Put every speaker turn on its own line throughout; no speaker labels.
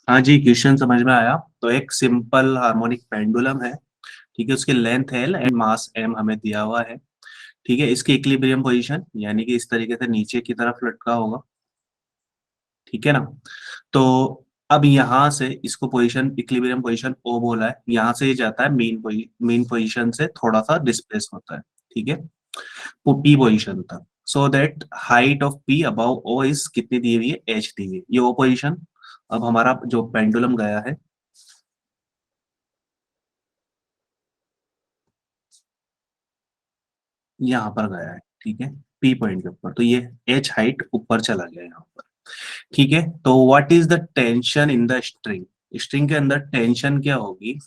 हाँ जी, क्वेश्चन समझ में आया। तो एक सिंपल हार्मोनिक पेंडुलम है, ठीक है, उसकी length l and mass m हमें दिया हुआ है। ठीक है, इसकी इक्विलिब्रियम पोजीशन यानी कि इस तरीके से नीचे की तरफ लटका होगा, ठीक है ना। तो अब यहाँ से इसको पोजीशन इक्विलिब्रियम पोजीशन ओ बोला है, यहाँ से ये जाता है मीन पोजीशन से थोड़ा सा डिस्प्लेस होता है, ठीक है, पी पोजीशन तक। So that height of p above o is कितनी दी हुई है, एच दी हुई है, ये ओ पोजीशन। अब हमारा जो पेंडुलम गया है यहाँ पर गया है, ठीक है, पी पॉइंट के ऊपर, तो ये एच हाइट ऊपर चला गया यहाँ पर, ठीक है। तो what is the tension in the string, string के अंदर टेंशन क्या होगी,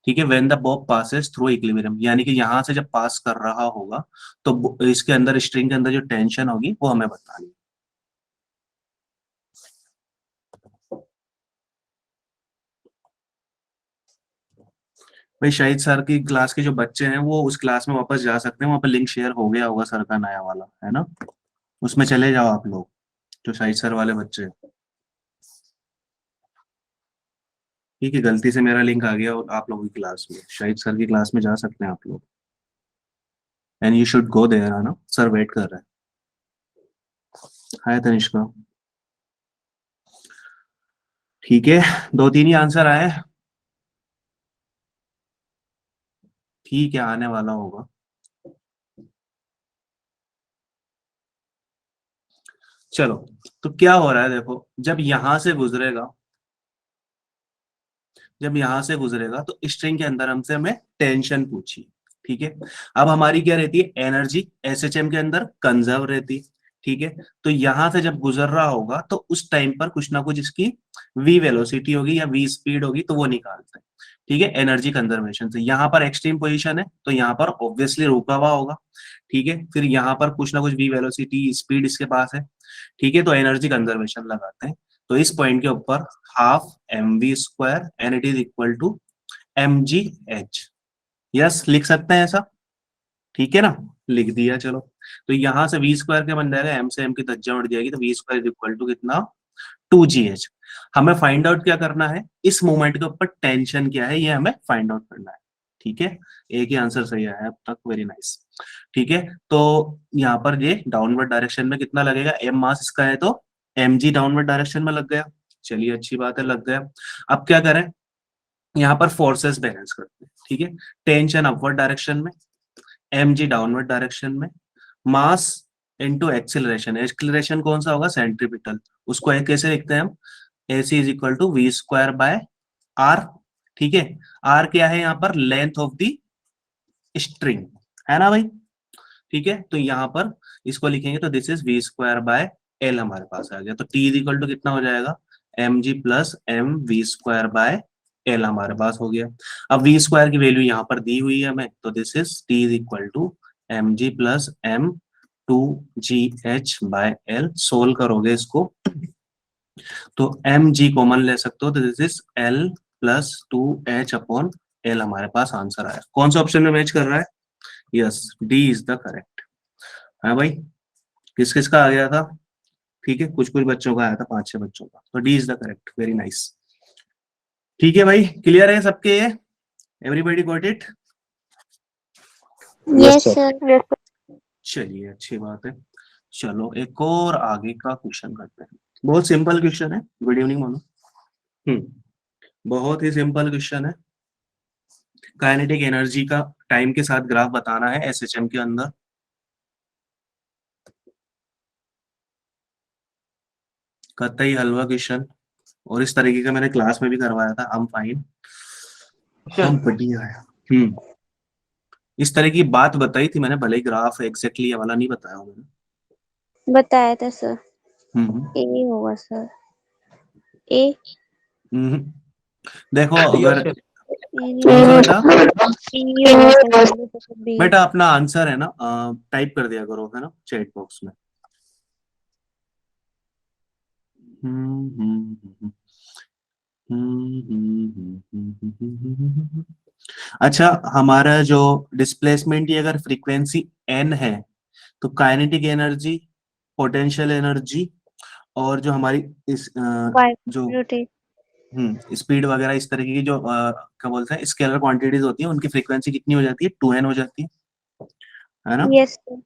ठीक है, when the Bob passes through equilibrium, यानी कि यहाँ से जब पास कर रहा होगा तो इसके अंदर स्ट्रिंग के अंदर जो टेंशन होगी वो हमें बतानी है। भाई शाहिद सर की क्लास के जो बच्चे हैं वो उस क्लास में वापस जा सकते हैं, वहां पर लिंक शेयर हो गया होगा सर का नया वाला, है ना, उसमें चले जाओ आप लोग, जो शाहिद सर वाले बच्चे हैं। ठीक है, गलती से मेरा लिंक आ गया और आप लोगों की क्लास में, शाहिद सर की क्लास में जा सकते हैं आप लोग, and you should go there, है ना, सर वेट कर रहे हैं। हाय तनिष्का। ठीक है, दो तीन ही आंसर आए, ठीक है, आने वाला होगा। चलो, तो क्या हो रहा है देखो, जब यहां से गुजरेगा तो स्ट्रिंग के अंदर हमसे हमें टेंशन पूछी, ठीक है। अब हमारी क्या रहती है, एनर्जी एसएचएम के अंदर कंजर्व रहती, ठीक है। तो यहां से जब गुजर रहा होगा तो उस टाइम पर कुछ ना कुछ इसकी वी वेलोसिटी होगी या वी स्पीड होगी, तो वो निकालते हैं, ठीक है, एनर्जी कंजर्वेशन से। यहाँ पर एक्सट्रीम पोजीशन है तो यहाँ पर ऑब्वियसली रुका हुआ होगा, ठीक है। फिर यहाँ पर कुछ ना कुछ वी वेलोसिटी स्पीड इसके पास है, ठीक है, तो एनर्जी कंजर्वेशन लगाते हैं। तो इस पॉइंट के ऊपर half m v square and it is equal to m g h, yes लिख सकते हैं ऐसा, ठीक है ना, लिख दिया। चलो, तो यहां से वी स्क्वायर क्या बन जाएगा, एम से एम की धज्जा उड़ जाएगी, तो v square is equal to कितना, टू जी एच। हमें फाइंड आउट क्या करना है, इस मोमेंट के ऊपर टेंशन क्या है ये हमें फाइंड आउट करना है, ठीक है। एक ही आंसर सही आया है अब तक, वेरी नाइस, ठीक है। तो यहाँ पर ये डाउनवर्ड डायरेक्शन में कितना लगेगा, एम मास इसका है तो एम जी डाउनवर्ड डायरेक्शन में लग गया, चलिए अच्छी बात है, लग गया। अब क्या करें, यहाँ पर फोर्सेस बैलेंस करते हैं, ठीक है। टेंशन अपवर्ड डायरेक्शन में, एम जी डाउनवर्ड डायरेक्शन में, मास इनटू एक्सिलरेशन, एक्सिलरेशन कौन सा होगा, सेंट्रीपिटल, उसको कैसे लिखते हैं हम, A C is equal to V square by R, ठीक है। आर क्या है यहाँ पर, लेंथ ऑफ द स्ट्रिंग, है ना भाई, ठीक है। तो यहाँ पर इसको लिखेंगे तो this is v square by l हमारे पास आ गया, तो टी इज इक्वल टू कितना हो जाएगा, m g plus m v square by l हमारे पास हो गया। अब वी स्क्वायर की वैल्यू यहाँ पर दी हुई है हमें, तो this is t is equal to m g plus m two g h by l, solve करोगे इसको तो एम जी कॉमन ले सकते हो, तो this is L plus two H upon L, हमारे पास आंसर आया। कौन सा ऑप्शन में मैच कर रहा है, yes D is the correct, है भाई। किस किस का आ गया था, ठीक है, कुछ कुछ बच्चों का आया था, पांच छह बच्चों का, तो D is the correct, very nice. ठीक है भाई, क्लियर है सबके ये, everybody got it.
Yes
yes
sir.
Sir.
चलिए अच्छी बात है। चलो एक और आगे का क्वेश्चन करते हैं, बहुत सिंपल क्वेश्चन है। Good evening Monu. बहुत ही सिंपल क्वेश्चन है, काइनेटिक एनर्जी का टाइम के साथ ग्राफ बताना है एसएचएम के अंदर। कतई हलवा क्वेश्चन, और इस तरीके का मैंने क्लास में भी करवाया था, हम फाइन, हम बढ़िया है। इस तरह की बात बताई थी मैंने, भले ही ग्राफ एग्जैक्टली ये वाला नहीं बताया मैंने।
बताया था सर,
हम्म
ए होगा सर, ए।
हम्म। देखो अगर,
यस
ए नहीं
कौन सा
होगा,
बेटा,
बी होगा सर, पहले तो सर बी।
बेटा अपना आंसर है ना टाइप कर दिया करो, है ना, चैट बॉक्स में। हम्म हम्म हम्म अच्छा, हमारा जो डिस्प्लेसमेंट की अगर फ्रीक्वेंसी एन है, तो काइनेटिक एनर्जी, पोटेंशियल एनर्जी, और जो हमारी इस जो
रोटेट।
स्पीड वगैरह इस तरीके की जो क्या बोलते हैं स्केलर क्वांटिटीज होती है, उनकी फ्रीक्वेंसी कितनी हो जाती है, 2n हो जाती है ना।
Yes sir.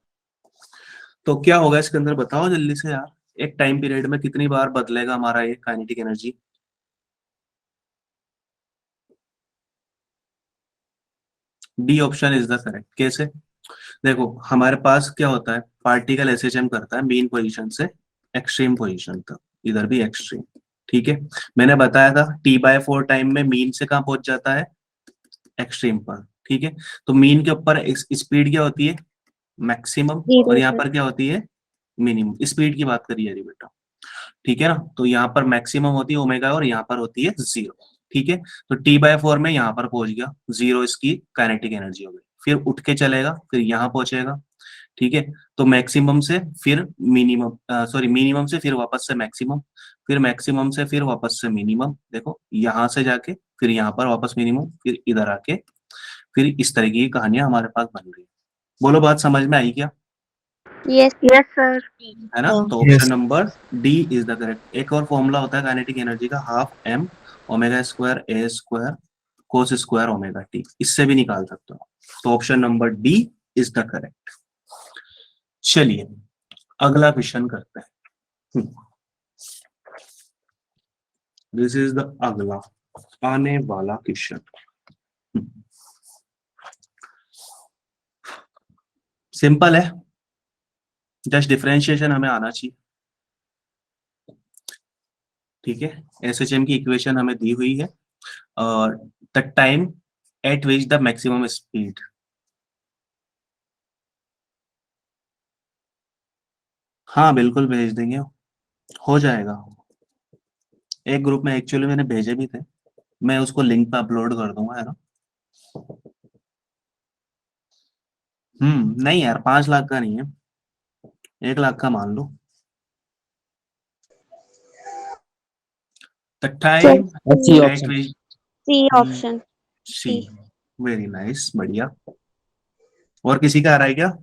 तो क्या होगा इसके अंदर बताओ जल्दी से यार, एक टाइम पीरियड में कितनी बार बदलेगा हमारा ये kinetic energy. D option is the correct. कैसे? देखो हमारे पास क्या होता है, पार्टिकल एसएचएम करता है मेन पोजीशन से एक्सट्रीम पोजीशन तक, इधर भी एक्सट्रीम। ठीक है, मैंने बताया था T/4 टाइम में मीन से कहाँ पहुंच जाता है, एक्सट्रीम पर। ठीक है, तो मीन के ऊपर स्पीड क्या होती है, मैक्सिमम, और
जीरो
यहाँ
सर।
पर क्या होती है, मिनिमम। स्पीड की बात करिए अरे बेटा, ठीक है ना। तो यहाँ पर मैक्सिमम होती है ओमेगा और यहाँ पर होती है 0। ठीक है, तो T/4 में यहाँ पर पहुंच गया 0, इसकी काइनेटिक एनर्जी हो गई। फिर उठ के चलेगा, फिर यहाँ पहुंचेगा। ठीक है, तो मैक्सिमम से फिर मिनिमम, सॉरी मिनिमम से फिर वापस से मैक्सिमम, फिर मैक्सिमम से फिर वापस से मिनिमम। देखो यहाँ से जाके फिर यहाँ पर वापस मिनिमम, फिर इधर आके फिर इस तरह की कहानियां हमारे पास बन रही है। बोलो बात समझ में आई क्या?
Yes
yes sir.
है ना, तो option number D is the correct. एक और फॉर्मूला होता है काइनेटिक एनर्जी का, half M omega square A square cos square omega T, इससे भी निकाल सकते हो। तो option number D is the correct. चलिए अगला क्वेश्चन करते हैं। दिस इज द अगला आने वाला क्वेश्चन। सिंपल है, जस्ट डिफरेंशिएशन हमें आना चाहिए। ठीक है, एसएचएम की इक्वेशन हमें दी हुई है, और the time eight which the maximum speed. हाँ बिल्कुल भेज देंगे, हो जाएगा। एक ग्रुप में एक्चुअली मैंने भेजे भी थे, मैं उसको लिंक पे अपलोड कर दूंगा, है ना। नहीं यार 5 लाख का नहीं है, 1 लाख का मान लो। The
sir
time
C
at
option.
Which,
C option.
C,
C.
Very nice, बढ़िया। और किसी का आ रहा है क्या?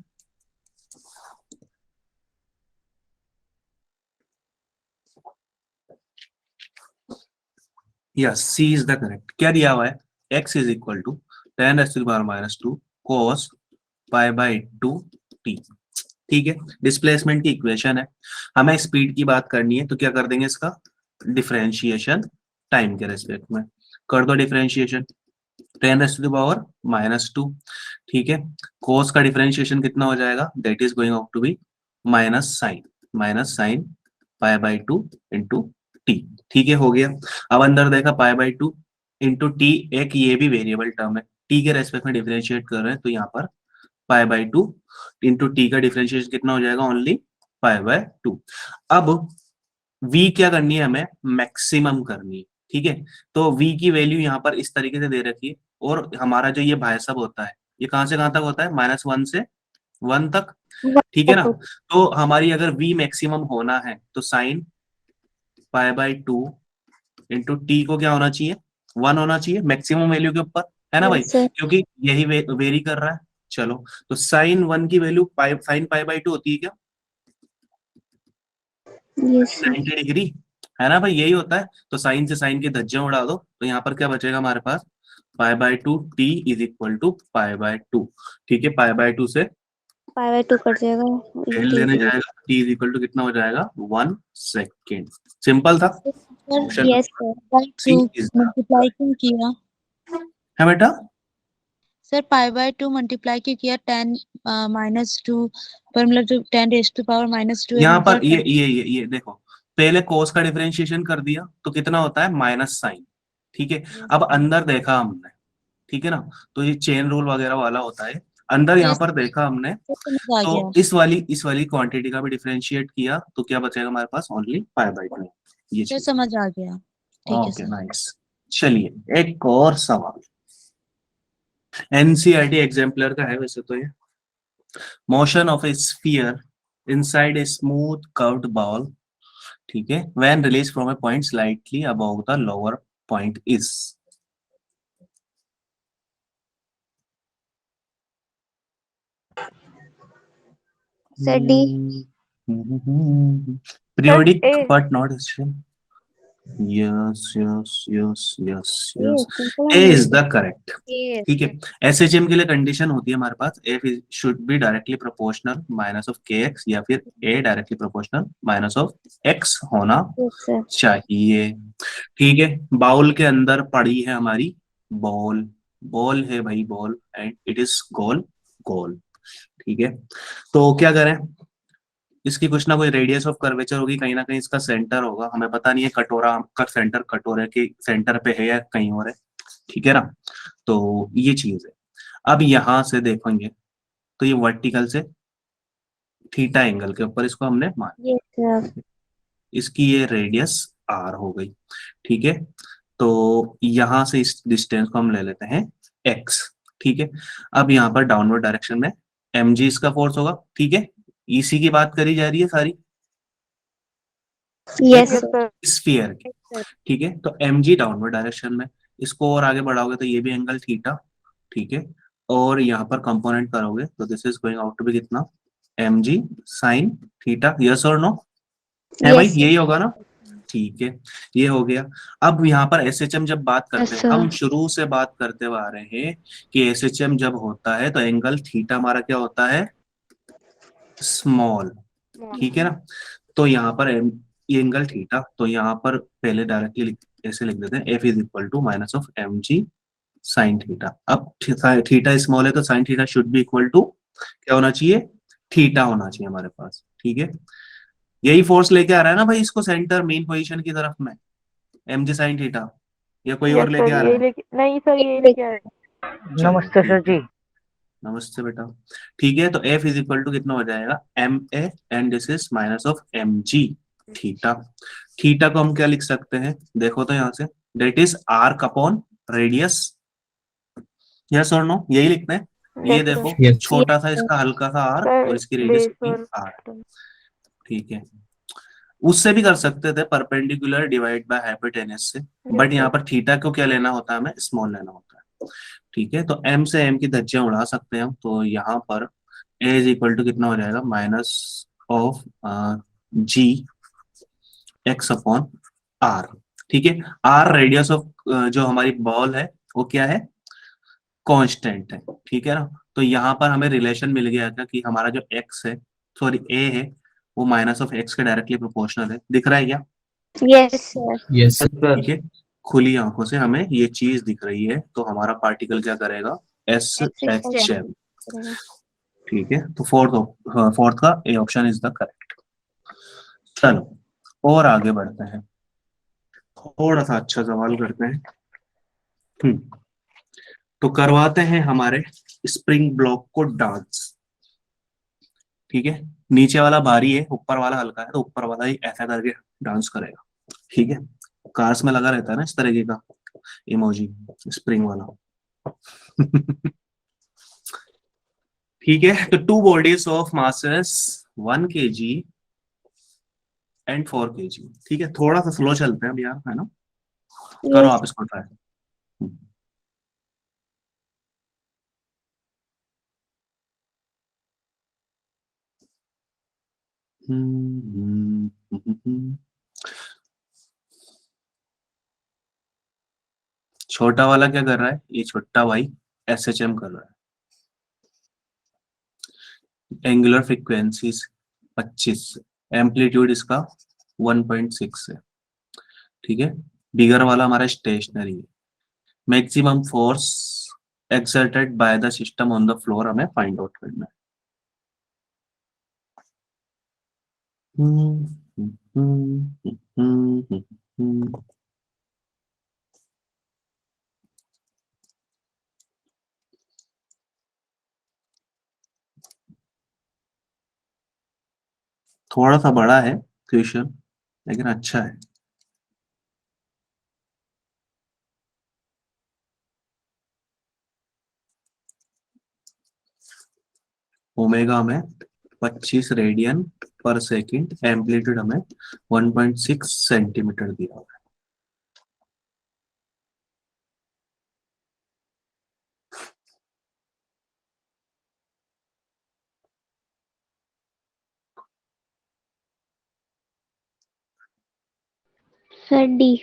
Yes, C is the correct. क्या दिया हुआ है, x is equal to 10⁻⁻² cos π/2 t। ठीक है, डिस्प्लेसमेंट की इक्वेशन है, हमें स्पीड की बात करनी है, तो क्या कर देंगे इसका डिफरेंशिएशन टाइम के रेस्पेक्ट में। कर दो डिफरेंशिएशन 10⁻²। ठीक है, कोस का डिफरेंशिएशन कितना हो जाएगा, that is going out to be minus sine π/2 into T. ठीक है, हो गया। अब अंदर देखा π/2 इंटू टी, एक ये भी वेरिएबल टर्म है, टी के रेस्पेक्ट में डिफरेंशिएट कर रहे हैं, तो यहाँ पर π/2 इंटू टी का डिफरेंशिएशन कितना हो जाएगा, ओनली π/2। अब v क्या करनी है, हमें मैक्सिमम करनी है। ठीक है, तो v की वैल्यू यहाँ पर इस तरीके से दे रखी है, और हमारा जो ये भाई साहब होता है, ये कहां से कहां तक होता है, -1 से 1 तक। ठीक है ना, तो हमारी अगर v मैक्सिमम होना है तो साइन π/2 इंटू टी को क्या होना चाहिए, 1 होना चाहिए मैक्सिमम वैल्यू के ऊपर, है ना भाई,
यस सर।
क्योंकि यही वेरी कर रहा है। चलो, तो साइन 1 की वैल्यू साइन π/2 होती है क्या,
यस सर।
90 डिग्री, है ना भाई, यही होता है। तो साइन से साइन के धज्जे उड़ा दो, तो यहाँ पर क्या बचेगा हमारे पास, π/2 t इज इक्वल टू π/2। ठीक है, π/2 से
π/2 कट जाएगा।
एल लेने जाएगा, t इज इक्वल टू कितना हो जाएगा, 1 सेकेंड। सिंपल था।
Sir
option
yes sir.
C
2
is
multiply क्यों किया?
है बेटा।
सर π/2 मल्टीप्लाई क्यों किया? 10 -2 पर, मतलब जो 10⁻²,
यहाँ पर
मतलब
ये देखो, पहले कोस का डिफरेंशिएशन कर दिया तो कितना होता है, माइनस साइन। ठीक है, अब अंदर देखा हमने, ठीक है ना, तो ये चेन रूल वगैरह वाला होता है। अंदर यहाँ
यस
पर देखा हमने,
समझ आ गया।
तो इस वाली क्वांटिटी का भी डिफरेंशिएट किया, तो क्या बचेगा हमारे पास, ओनली π/2। ये
सर
चीज।
समझ आ गया। ठीक है
ओके
सर।
नाइस। चलिए एक और सवाल, एनसीईआरटी एग्जाम्पलर का है वैसे तो ये। Motion of A sphere inside a smooth curved ball, ठीक है, when release from A point slightly above the lower point is.
Sir D.
Periodic
A.
But not essential. Yes yes yes yes
ये
yes,
simple
ए
है
is
मेरे
the correct.
Yes.
ठीक है, SHM के लिए condition होती है हमारे पास, F should be directly proportional minus of K X, या फिर A directly proportional minus of X होना
Yes, sir.
चाहिए। ठीक है, बाउल के अंदर पड़ी है हमारी बॉल, बॉल है भाई बॉल, एंड इट इज गोल, गोल। ठीक है, तो क्या करें, इसकी कुछ ना कोई रेडियस ऑफ कर्वेचर होगी, कहीं ना कहीं इसका सेंटर होगा, हमें पता नहीं है कटोरा का सेंटर कटोरे के सेंटर पे है या कहीं और है। ठीक है ना, तो ये चीज है। अब यहां से देखेंगे तो ये वर्टिकल से थीटा एंगल के ऊपर इसको हमने मान,
Yes, sir.
इसकी ये रेडियस आर हो गई। ठीक है, तो यहां से इस डिस्टेंस को हम ले लेते हैं एक्स। ठीक है, अब यहाँ पर डाउनवर्ड डायरेक्शन में एम जी इसका फोर्स होगा। ठीक है, इसी की बात करी जा रही है सारी
Yes,
एक
sir.
स्फीयर की।
Sir.
ठीक है, तो एम जी डाउनवर्ड डायरेक्शन में, इसको और आगे बढ़ाओगे तो ये भी एंगल थीटा। ठीक है, और यहाँ पर कंपोनेंट करोगे तो this is going out to be कितना, एम जी साइन थीटा। यस और नो, है भाई,
Yes, sir.
यही होगा ना। ठीक है, ये हो गया। अब यहाँ पर एसएचएम जब बात करते
Yes,
हैं,
sir.
हम शुरू से बात करते हुए आ रहे हैं कि एसएचएम जब होता है तो एंगल थीटा हमारा क्या होता है, स्मॉल। ठीक है ना, तो यहाँ पर ये एंगल थीटा, तो यहाँ पर पहले डायरेक्टली ऐसे लिख देते हैं, f is equal to minus of m ji sine theta. अब थीटा स्मॉल है तो sine theta should be equal to क्या होना चाहिए, थीटा होना चाहिए हमारे पास। ठीक है, यही फोर्स लेके आ रहा है ना भाई इसको सेंटर मेन पोजीशन की तरफ में, एम जी साइन थीटा, या कोई
यस
और
सर,
लेके आ रहा
यही
है।
लेके नहीं सर, यही लेके आए।
चलो
नमस्ते सर
ठीक है,
जी।
नमस्ते बेटा। ठीक है, तो एफ इज इक्वल टू कितना हो जाएगा, m a, and this is minus of m g theta. Theta को हम क्या लिख सकते हैं, देखो तो यहाँ से, that is arc upon radius. Yes और नो, यही लिखते हैं। ये
यस सर।
देखो,
यस
Yes,
छोटा सा
sir.
इसका हल्का सा आर्क और
सर
इसकी रेडियस
बेस
कितनी,
और
आर। ठीक है, उससे भी कर सकते थे परपेंडिकुलर डिवाइड बाय हाइपोटेनस से,
यस
बट यहाँ
सर।
पर थीटा को क्या लेना होता है, हमें स्मॉल लेना होता है। ठीक है, तो एम से एम की धज्जियां उड़ा सकते हैं हम, तो यहाँ पर ए इज इक्वल टू कितना हो जाएगा, minus of g x upon r. ठीक है, आर रेडियस ऑफ जो हमारी बॉल है वो क्या है, कांस्टेंट है। ठीक है ना, तो यहाँ पर हमें रिलेशन मिल गया था कि हमारा जो एक्स है, सॉरी ए है, वो माइनस ऑफ एक्स के डायरेक्टली प्रोपोर्शनल है। दिख रहा है क्या।
Yes, sir.
Yes sir.
ठीक है, खुली आंखों से हमें ये चीज दिख रही है, तो हमारा पार्टिकल क्या करेगा, s
X equal
h
to
m. ठीक है, तो फोर्थ का a option is the correct. चलो और आगे बढ़ते हैं, थोड़ा सा अच्छा सवाल करते हैं। तो करवाते हैं हमारे स्प्रिंग ब्लॉक को डांस। ठीक है, नीचे वाला भारी है, ऊपर वाला हल्का है, तो ऊपर वाला ही ऐसा करके डांस करेगा। ठीक है, कार्स में लगा रहता है ना इस तरीके का इमोजी, स्प्रिंग वाला। ठीक है, तो two bodies of masses 1 kg and 4 kg। ठीक है, थोड़ा सा स्लो चलते हैं अब यार, है ना, करो
Yes.
आप इसको ट्राई। छोटा वाला क्या कर रहा है, ये छोटा भाई एसएचएम कर रहा है। एंगुलर फ्रीक्वेंसीज 25, एम्पलीट्यूड इसका 1.6 है। ठीक है, बिगर वाला हमारा स्टेशनरी है। Maximum force exerted by the system on the floor हमें फाइंड आउट करना है। थोड़ा सा बड़ा है क्वेश्चन, लेकिन अच्छा है। ओमेगा हमें 25 रेडियन पर सेकंड, एम्पलीट्यूड हमें 1.6 सेंटीमीटर दिया हुआ है।
Sir D.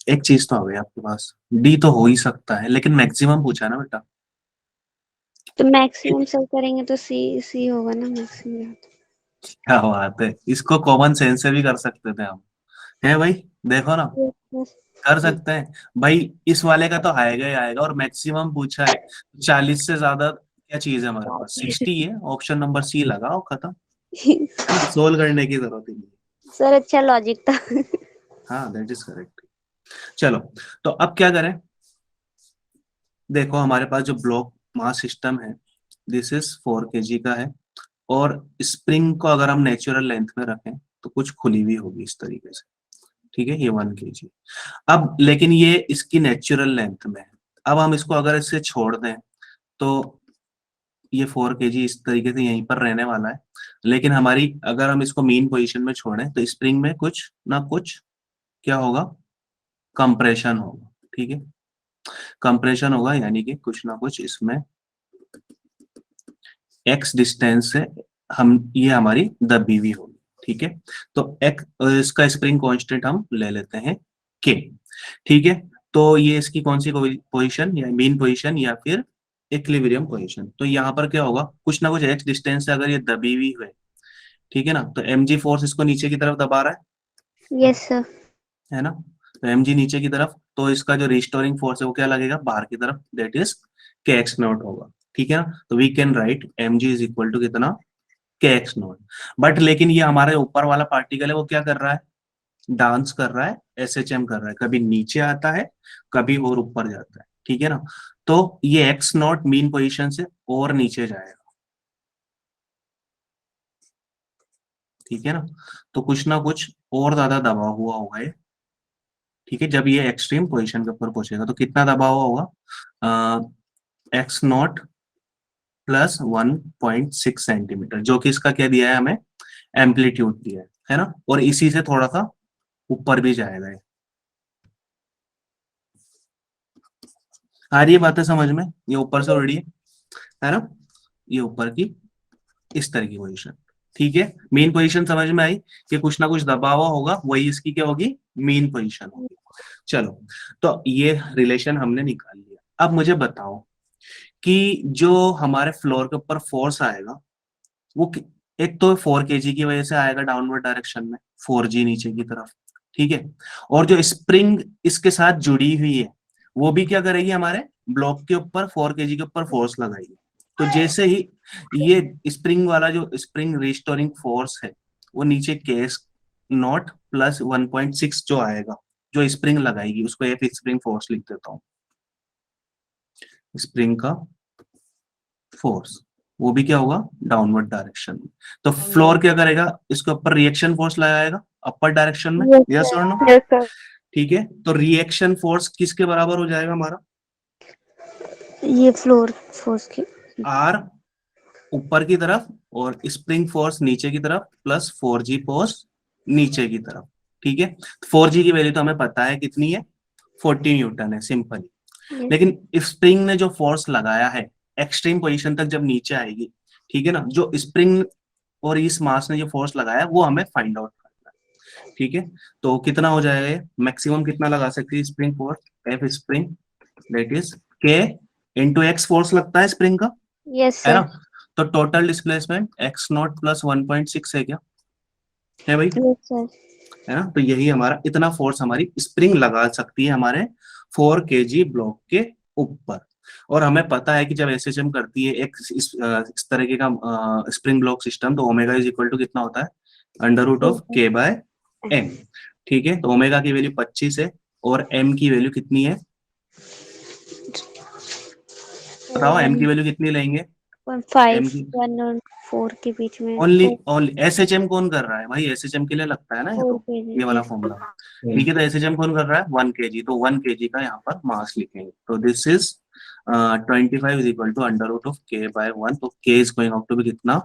एक चीज तो आ गई आपके पास, डी तो हो ही सकता है, लेकिन मैक्सिमम पूछा ना बेटा।
तो मैक्सिमम सर करेंगे तो सी सी होगा ना मैक्सिमम।
क्या बात है, इसको कॉमन सेंस से भी कर सकते थे हम, है भाई। देखो ना, कर सकते हैं भाई। इस वाले का तो आएगा ही आएगा, और मैक्सिमम पूछा है। 40 से ज्यादा क्या चीज है हमारे पास, 60 है। ऑप्शन नंबर सी लगाओ, खत्म। सोल्व करने की जरूरत ही नहीं।
सर अच्छा लॉजिक था।
हाँ, दैट इज करेक्ट। चलो, तो अब क्या करें। देखो हमारे पास जो ब्लॉक मास सिस्टम है, दिस इज 4 kg का है, और स्प्रिंग को अगर हम नेचुरल लेंथ में रखें तो कुछ खुली हुई होगी इस तरीके से, ठीक है, ये 1 kg। अब लेकिन ये इसकी नेचुरल लेंथ में है। अब हम इसको अगर इससे छोड़ दें तो ये 4 kg इस तरीके से यहीं पर रहने वाला है। लेकिन हमारी अगर हम इसको मीन पोजीशन में छोड़ें तो स्प्रिंग में कुछ ना कुछ क्या होगा, कंप्रेशन होगा, ठीक है। कंप्रेशन होगा, यानी कि कुछ ना कुछ इसमें एक्स डिस्टेंस से हम, ये हमारी दबी हुई होगी, ठीक है। तो एक इसका स्प्रिंग कांस्टेंट हम ले लेते हैं के, ठीक है। तो ये इसकी कौन सी पोजीशन, या मीन पोजीशन या फिर इक्विलिब्रियम पोजीशन। तो यहाँ पर क्या होगा, कुछ ना कुछ एक्स डिस्टेंस से अगर ये दबी हुई है, ठीक है ना, तो mg फोर्स इसको नीचे की तरफ दबा रहा
यस सर।
है ना। तो mg नीचे की तरफ, तो इसका जो रिस्टोरिंग फोर्स है वो क्या लगेगा, बाहर की तरफ, that is k x not होगा, ठीक है ना। तो we can write mg is equal to कितना, के एक्स नॉट। बट लेकिन ये हमारे ऊपर वाला पार्टिकल है, वो क्या कर रहा है, डांस कर रहा है, एसएचएम कर रहा है, कभी नीचे आता है, कभी और ऊपर जाता है, ठीक है ना। तो ये एक्स नॉट मीन पोजीशन से और नीचे जाएगा, ठीक है ना। तो कुछ ना कुछ और ज्यादा दबा हुआ होगा ये, ठीक है। जब ये एक्सट्रीम पोजीशन के ऊपर पहुंचेगा तो कितना दबा हुआ होगा, एक्स नॉट प्लस 1.6 सेंटीमीटर, जो कि इसका क्या दिया है हमें, एम्पलीट्यूड दिया है ना। और इसी से थोड़ा सा ऊपर भी जाएगा ये। आ रही है बातें समझ में, ये ऊपर से उड़ रही है ना, ये ऊपर की इस तरह की पोजीशन, ठीक है। मेन पोजीशन समझ में आई कि कुछ ना कुछ दबा हुआ होगा, वही इसकी क्या होगी, मेन पोजीशन होगी। चलो, तो ये रिलेशन हमने निकाल लिया। अब मुझे बताओ कि जो हमारे फ्लोर के ऊपर फोर्स आएगा वो एक तो 4 kg की वजह से आएगा डाउनवर्ड डायरेक्शन में, 4g नीचे की तरफ, ठीक है। और जो स्प्रिंग इसके साथ जुड़ी हुई है वो भी क्या करेगी, हमारे ब्लॉक के ऊपर 4 kg के ऊपर फोर्स लगाएगी। तो जैसे ही ये स्प्रिंग वाला जो स्प्रिंग रिस्टोरिंग फोर्स है वो नीचे केस नॉट प्लस 1.6 जो आएगा, जो स्प्रिंग लगाएगी, उसको एफ स्प्रिंग फोर्स लिख देता हूँ, स्प्रिंग का फोर्स, वो भी क्या होगा, डाउनवर्ड डायरेक्शन में। तो फ्लोर क्या करेगा, इसके ऊपर रिएक्शन फोर्स लगाएगा अपर डायरेक्शन में, यस और नो,
यस सर।
ठीक है। तो रिएक्शन फोर्स किसके बराबर हो जाएगा हमारा,
ये फ्लोर फोर्स की।
आर ऊपर की तरफ और स्प्रिंग फोर्स नीचे की तरफ प्लस 4g फोर्स नीचे की तरफ, ठीक है। 4g की वैल्यू तो हमें पता है कितनी है, 40 न्यूटन है सिंपली। लेकिन स्प्रिंग ने जो फोर्स लगाया है एक्सट्रीम पोजीशन तक जब नीचे आएगी, ठीक है ना, जो स्प्रिंग और इस मास ने जो फोर्स लगाया वो हमें फाइंड आउट करना है, ठीक है। तो कितना हो जाएगा, मैक्सिमम कितना लगा सकती है spring force, F spring that is के इंटू एक्स फोर्स लगता है स्प्रिंग का,
यस
है
सर।
ना। तो total displacement x not plus 1.6 है क्या, है भाई,
यस सर।
है ना। तो यही हमारा, इतना फोर्स हमारी स्प्रिंग लगा सकती है हमारे 4 kg ब्लॉक के ऊपर। और हमें पता है कि जब एसएचएम करती है एक इस तरीके का स्प्रिंग ब्लॉक सिस्टम, तो ओमेगा इज इक्वल टू कितना होता है, under root of k bye M, ठीक है। तो ओमेगा की वैल्यू 25 है और एम की वैल्यू कितनी है, बताओ एम की वैल्यू कितनी लेंगे,
5
एम की
1 और 4 के बीच में
ओनली,
4
ओनली एसएचएम कौन कर रहा है भाई, एसएचएम के लिए लगता है ना ये, तो ये वाला फॉर्मूला, ठीक है। तो एसएचएम कौन कर रहा है, 1 kg, तो 1 kg का यहाँ पर मास लिखेंगे। तो this is 25 is equal to under root of k by 1, तो k is going out to be कितना,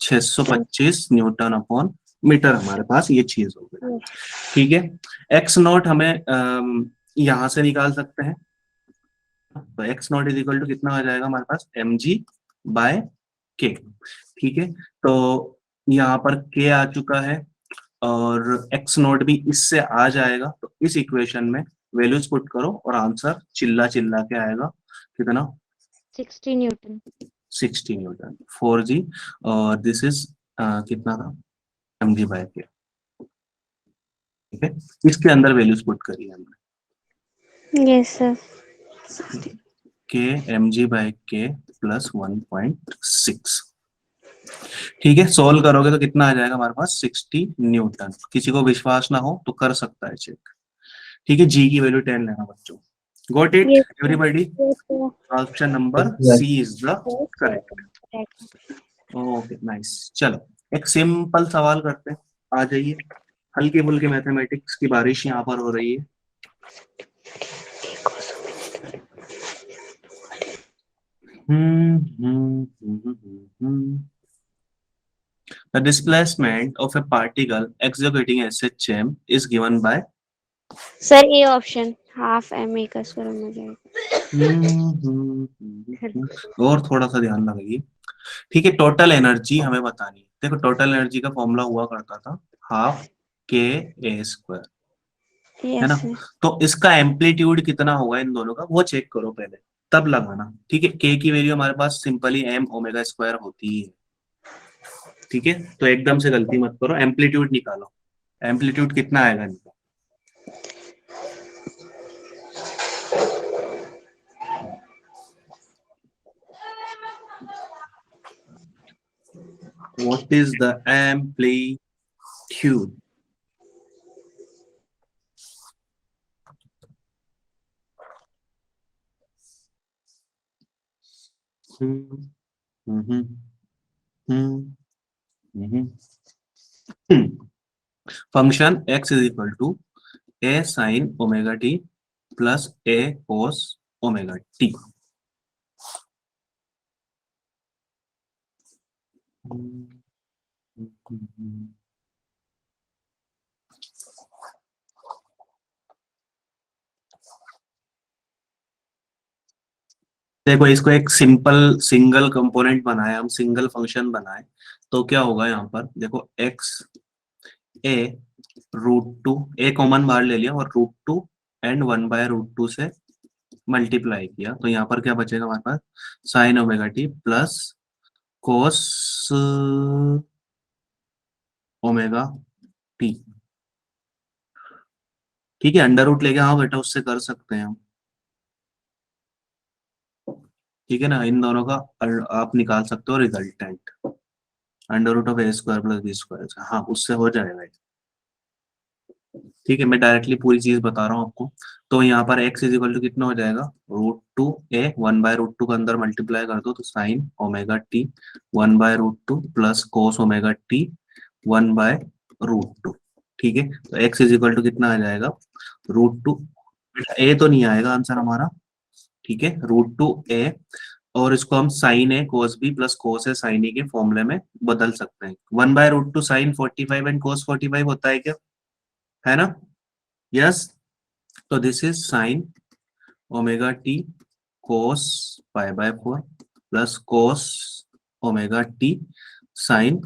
625 न्यूटन अपॉन मीटर, हमारे पास ये चीज हो गई, ठीक है। एक्स नॉट हमें यहाँ से निकाल सकते हैं, तो x not is equal to कितना आ जाएगा हमारे पास, mg बाय के, ठीक है। तो यहाँ पर के आ चुका है और एक्स नॉट भी इससे आ जाएगा, तो इस इक्वेशन में वैल्यूज पुट करो और आंसर चिल्ला चिल्ला के आएगा कितना,
60 न्यूटन।
60 न्यूटन 4g, और दिस इज कितना था, mg/k। ठीक है, इसके अंदर वैल्यूज पुट करी हमने,
yes sir.
k mg/k plus 1.6। ठीक है, सोल्व करोगे तो कितना आ जाएगा हमारे पास, 60 न्यूटन। किसी को विश्वास ना हो तो कर सकता है चेक। ठीक है, जी की वैल्यू 10 लेना बच्चों। Got it
yes sir.
Everybody?
Yes sir.
Option number c is the correct. Okay nice. चलो एक सिंपल सवाल करते हैं, आ जाइए। हल्की फुल्की मैथमेटिक्स की बारिश यहाँ पर हो रही है। The displacement of a particle executing SHM is given by
sir a option, half m a का स्क्वायर हो जाएगा।
और थोड़ा सा ध्यान लगाइए। ठीक है, टोटल एनर्जी हमें बतानी है। देखो टोटल एनर्जी का फॉर्मूला हुआ करता था हाफ के ए स्क्वायर, है ना।
Yes sir.
तो इसका एम्पलीट्यूड कितना होगा इन दोनों का, वो चेक करो पहले, तब लगाना। ठीक है, के की वैल्यू हमारे पास सिंपली एम ओमेगा स्क्वायर होती है। ठीक है, तो एकदम से गलती मत करो, एम्पलीट्यूड निकालो। एम्पलीट्यूड कितना आएगा इनका, what is the amplitude? Hmm hmm hmm function x is equal to a sine omega T plus a cos omega t. देखो इसको एक सिंपल सिंगल कंपोनेंट बनाए हम, सिंगल फंक्शन बनाए, तो क्या होगा यहाँ पर देखो, एक्स ए √2, ए कॉमन बाहर ले लिया और √2 एंड 1/√2 से मल्टीप्लाई किया, तो यहाँ पर क्या बचेगा हमारे पास, sine omega T plus cos omega T. ठीक है, अंडर रूट लेके, हाँ बेटा उससे कर सकते हैं हम। ठीक है ना, इन दोनों का आप निकाल सकते हो resultant, under root of a square plus B square, हाँ उससे हो जाएगा। ठीक है, मैं डायरेक्टली पूरी चीज बता रहा हूँ आपको। तो यहाँ पर x इज इक्वल टू कितना हो जाएगा, √2a 1/√2 के अंदर मल्टीप्लाई कर दो तो sign omega T 1/√2 plus cos omega T 1/√2। ठीक है, तो x इज इक्वल टू कितना आ जाएगा, √2, ए तो नहीं आएगा आंसर हमारा। ठीक है, √2a, और इसको हम साइन ए कोस बी प्लस कोस ए साइन ए के फॉर्मूले में बदल सकते हैं। 1/√2 साइन 45 एंड कोस 45 होता है क्या, है ना। यस, तो this is sine omega T cos π/4 plus cos omega T sine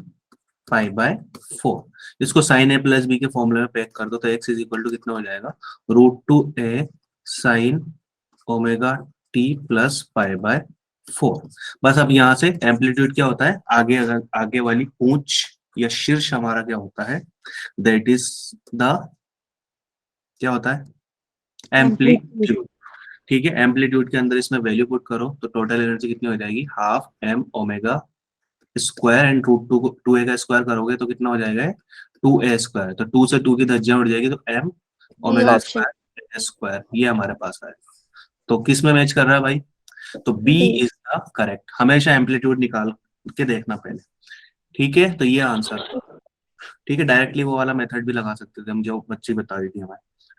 π/4। इसको साइन ए प्लस बी के फॉर्मूले में पैक कर दो तो x इज इक्वल टू कितना हो जाएगा, √2a sign omega T plus π/4। बस अब यहाँ से एम्पलीट्यूड क्या होता है, आगे अगर आगे वाली पूंछ या शीर्ष हमारा क्या होता है, दैट इज द, क्या होता है, एम्पलीट्यूड। ठीक है, एम्पलीट्यूड के अंदर इसमें वैल्यू पुट करो तो टोटल एनर्जी कितनी हो जाएगी, half M omega square and √2 को 2a का स्क्वायर करोगे तो कितना हो जाएगा, 2a स्क्वायर, तो 2 से 2 की धज्जियां उड़ जाएगी तो m
b
omega
option.
Square square, ये हमारे पास आएगा। तो किस में मैच कर रहा है भाई, तो B
b.
Is the correct. हमेशा एम्पलीट्यूड निकाल के देखना पहले। ठीक है, तो ये आंसर है। ठीक है, डायरेक्टली वो वाला मेथड भी लगा सकते थे हम जो बच्ची बता रही थी हमें,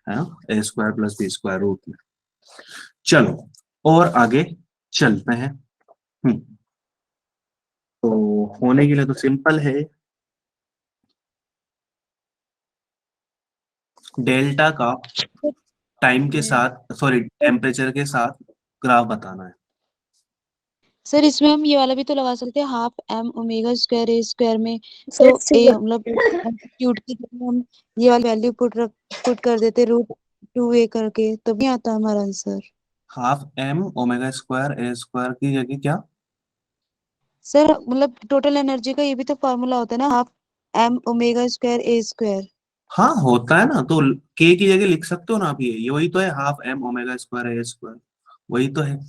है ना, A square plus B square root में। चलो और आगे चलते हैं। तो होने के लिए तो सिंपल है, डेल्टा का टाइम के साथ, सॉरी टेम्परेचर के साथ ग्राफ बताना है।
सर इसमें हम ये वाला भी तो लगा सकते हैं, half M omega square A square में, तो
सर सी
ए मतलब एम्पलीट्यूड की जगह हम ये वाली वैल्यू पुट कर देते √2a करके, तब नहीं आता हमारा answer.
Half M omega square A square की जगह क्या?
सर मतलब टोटल एनर्जी का ये भी तो फॉर्मूला होता है ना, half M omega square A square.
हाँ होता है ना, तो के की जगह लिख सकते हो ना आप, ये वही तो है, half M omega square A square, वही तो है।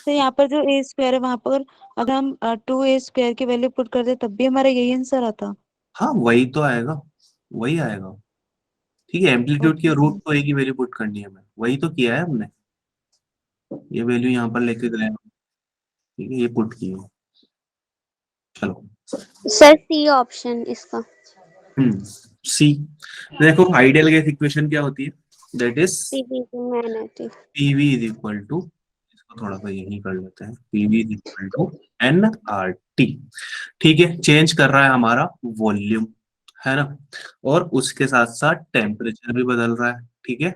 तो यहाँ पर जो ए स्क्वायर है वहां पर अगर हम 2a स्क्वायर की वैल्यू पुट कर दे तब भी हमारा यही आंसर आता।
हाँ वही तो आएगा, वही आएगा। ठीक है, एम्पलीट्यूड की
ओके
रूट को ए की वैल्यू पुट करनी है हमें, वही तो किया है हमने, ये वैल्यू यहाँ पर लेके गए हैं। ठीक है, ये पुट की है। चलो।
सर सी ऑप्शन इसका।
सी। देखो आइडियल गैस इक्वेशन क्या होती है, दैट इज
पीवी में energy.
P v is equal to, इसको थोड़ा सा यही कर लेते हैं, p v is equal to n R T. ठीक है, चेंज कर रहा है हमारा वॉल्यूम, है ना, और उसके साथ साथ टेम्परेचर भी बदल रहा है। ठीक है,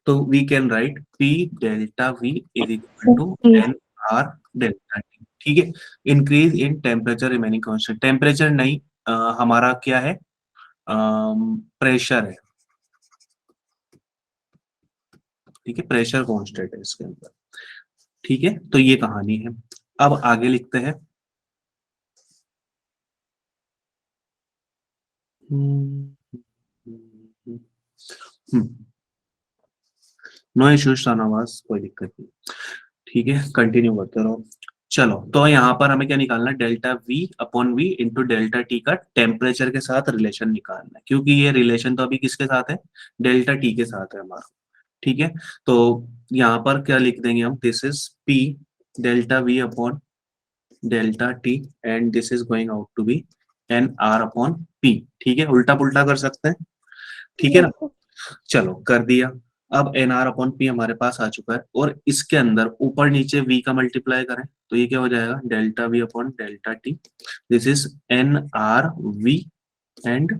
तो we can write p delta v is equal to n r delta t. ठीक है, increase in temperature remaining constant, temperature नहीं, हमारा क्या है, प्रेशर है। ठीक है, प्रेशर कांस्टेंट है इसके अंदर। ठीक है, तो ये कहानी है। अब आगे लिखते हैं। नो इश्यूज शाहनवाज, कोई दिक्कत नहीं। ठीक है, कंटिन्यू करते रहो। चलो, तो यहाँ पर हमें क्या निकालना है, delta we upon v into delta t का टेम्परेचर के साथ रिलेशन निकालना है, क्योंकि ये रिलेशन तो अभी किसके साथ है, डेल्टा टी के साथ है हमारा। ठीक है, तो यहाँ पर क्या लिख देंगे हम, this is p delta we upon delta t and this is going out to be n r upon p. ठीक है, उल्टा पुल्टा कर सकते हैं। ठीक है ना, चलो कर दिया। अब एन आर अपॉन पी हमारे पास आ चुका है, और इसके अंदर ऊपर नीचे वी का मल्टीप्लाई करें तो ये क्या हो जाएगा, delta we upon delta T, this is N R V and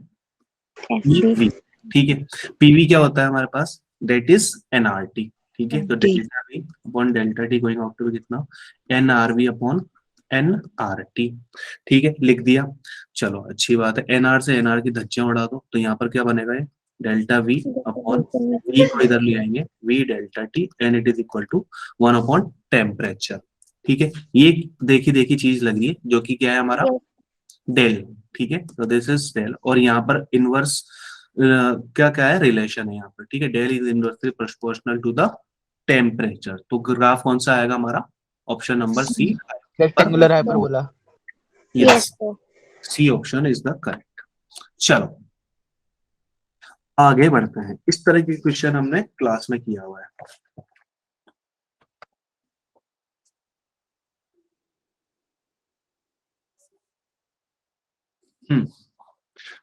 P
FB.
V. ठीक है, पीवी क्या होता है हमारे पास, that is N R T. ठीक है, तो
T.
Delta we upon delta T going out to be कितना, N R V upon N R T. ठीक है, लिख दिया। चलो अच्छी बात है, एन आर से एन आर की धज्जियां उड़ा दो, तो यहाँ पर क्या बनेगा, ये डेल्टा वी अपॉन वी को इधर ले आएंगे, v delta t and it is equal to 1 upon temperature. ठीक है, ये देखी देखी चीज लग रही है, जो कि क्या है हमारा डेल। ठीक है, तो दिस इज डेल, और यहाँ पर इनवर्स क्या क्या है, रिलेशन है यहाँ पर। ठीक है, del is inversely proportional to the temperature, तो ग्राफ कौन सा आएगा हमारा, option number c.
Rectangular hyperbola.
Yes,
yes sir.
C option is the correct. चलो आगे बढ़ते हैं, इस तरह की क्वेश्चन हमने क्लास में किया हुआ है।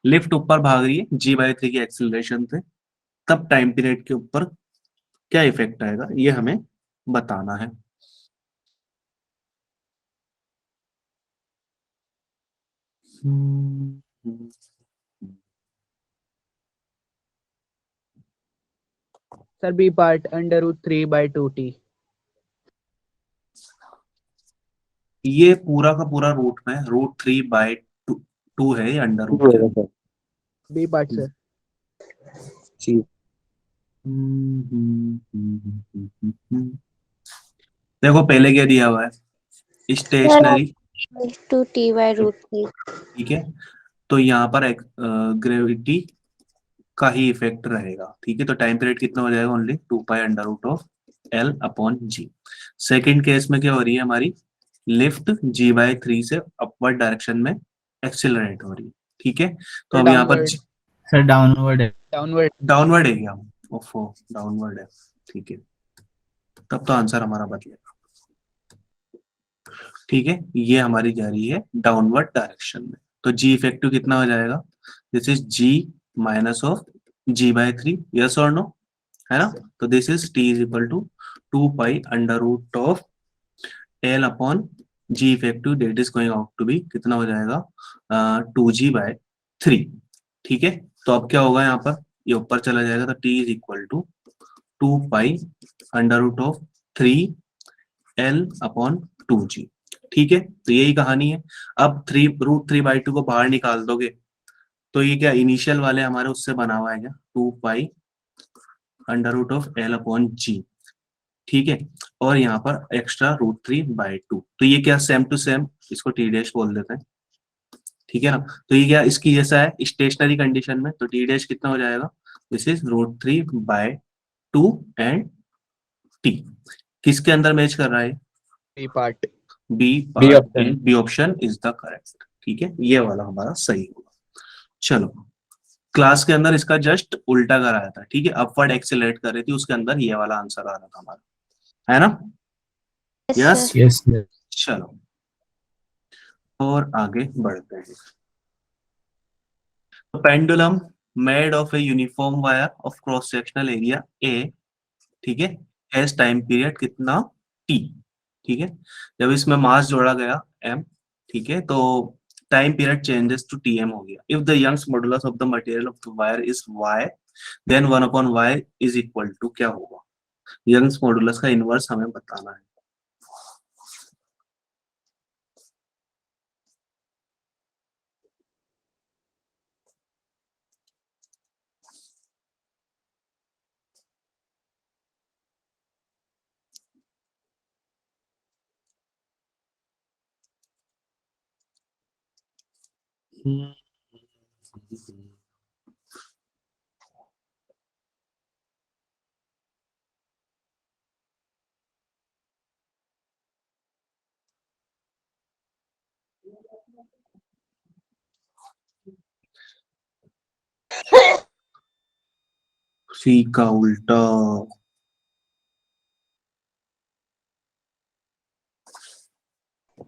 लिफ्ट ऊपर भाग रही है g/3 की एक्सीलरेशन से, तब टाइम पीरियड के ऊपर क्या इफेक्ट आएगा, ये हमें बताना है।
Sir b part √3/2t।
ये पूरा का पूरा रूट में √3/2 है, ये अंडर रूट के अंदर।
B part sir.
जी। देखो पहले क्या दिया हुआ है, स्टेशनरी।
To T by √3।
ठीक है, तो यहाँ पर ग्रेविटी का ही इफेक्ट रहेगा। ठीक है, तो टाइम पीरियड कितना हो जाएगा, only 2 pi under root of l upon g. Second case में क्या हो रही है हमारी, लिफ्ट g/3 से अपवर्ड डायरेक्शन में एक्सिलरेट हो रही है। ठीक है, तो
सर
अब यहाँ पर
डाउनवर्ड।
सर डाउनवर्ड है।
डाउनवर्ड।
डाउनवर्ड है क्या, ओफो डाउनवर्ड है। ठीक है, तब तो आंसर हमारा बदलेगा। ठीक है, ये हमारी जा रही है डाउनवर्ड डायरेक्शन में, तो जी इफेक्टिव कितना हो जाएगा, this is g minus of g/3, yes और नो, है ना, तो this is t is equal to 2 pi under root of l upon g effective, that is going out to be कितना हो जाएगा, 2g/3। ठीक है, तो अब क्या होगा यहाँ पर, ये ऊपर चला जाएगा, तो t is equal to 2 pi under root of 3 l upon 2g। ठीक है, तो यही कहानी है। अब √3/2 को बाहर निकाल दोगे तो ये क्या इनिशियल वाले हमारे उससे बना हुआ है क्या, 2 पाई √L/g। ठीक है, और यहाँ पर एक्स्ट्रा √3/2, तो ये क्या सेम टू सेम, इसको टी डैश बोल देते हैं। ठीक है ना, तो ये क्या इसकी जैसा है स्टेशनरी कंडीशन में, तो टी डैश कितना हो जाएगा, दिस इज √3/2 एंड टी। किसके अंदर मैच कर रहा है,
B part.
B
B
part,
option.
B option is the correct. ठीक है, ये वाला हमारा सही होगा। चलो, क्लास के अंदर इसका जस्ट उल्टा कराया था। ठीक है, अपवर्ड एक्सेलरेट कर रही थी, उसके अंदर ये वाला आंसर आ रहा था हमारा, है ना।
Yes,
yes,
sir.
Yes, sir.
चलो और आगे बढ़ते हैं। Pendulum made of a uniform wire of cross sectional area A, ठीक है, हैज टाइम पीरियड कितना, टी। ठीक है, जब इसमें मास जोड़ा गया m, ठीक है, तो time period changes to tm हो गया। If the young's modulus of the material of the wire is y, then 1/y is equal to क्या होगा, यंग्स मॉडुलस का इनवर्स हमें बताना है। सी का उल्टा,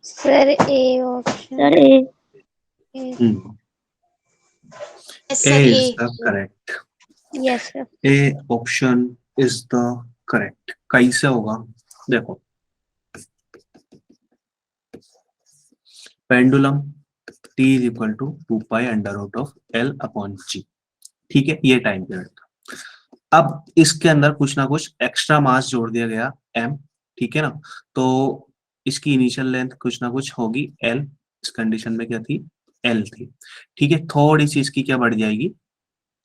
Sir, A option.
Sir, A.
Yes,
A
sir.
is
A.
the correct,
Yes, sir.
A option is the correct। कैसे होगा, देखो, pendulum t is equal to 2 pi √L/g। ठीक है, ये टाइम पीरियड था। अब इसके अंदर कुछ ना कुछ एक्स्ट्रा मास जोड़ दिया गया m, ठीक है ना, तो इसकी इनिशियल लेंथ कुछ ना कुछ होगी l, इस कंडीशन में क्या थी, l थी। ठीक है, थोड़ी सी इसकी क्या बढ़ जाएगी,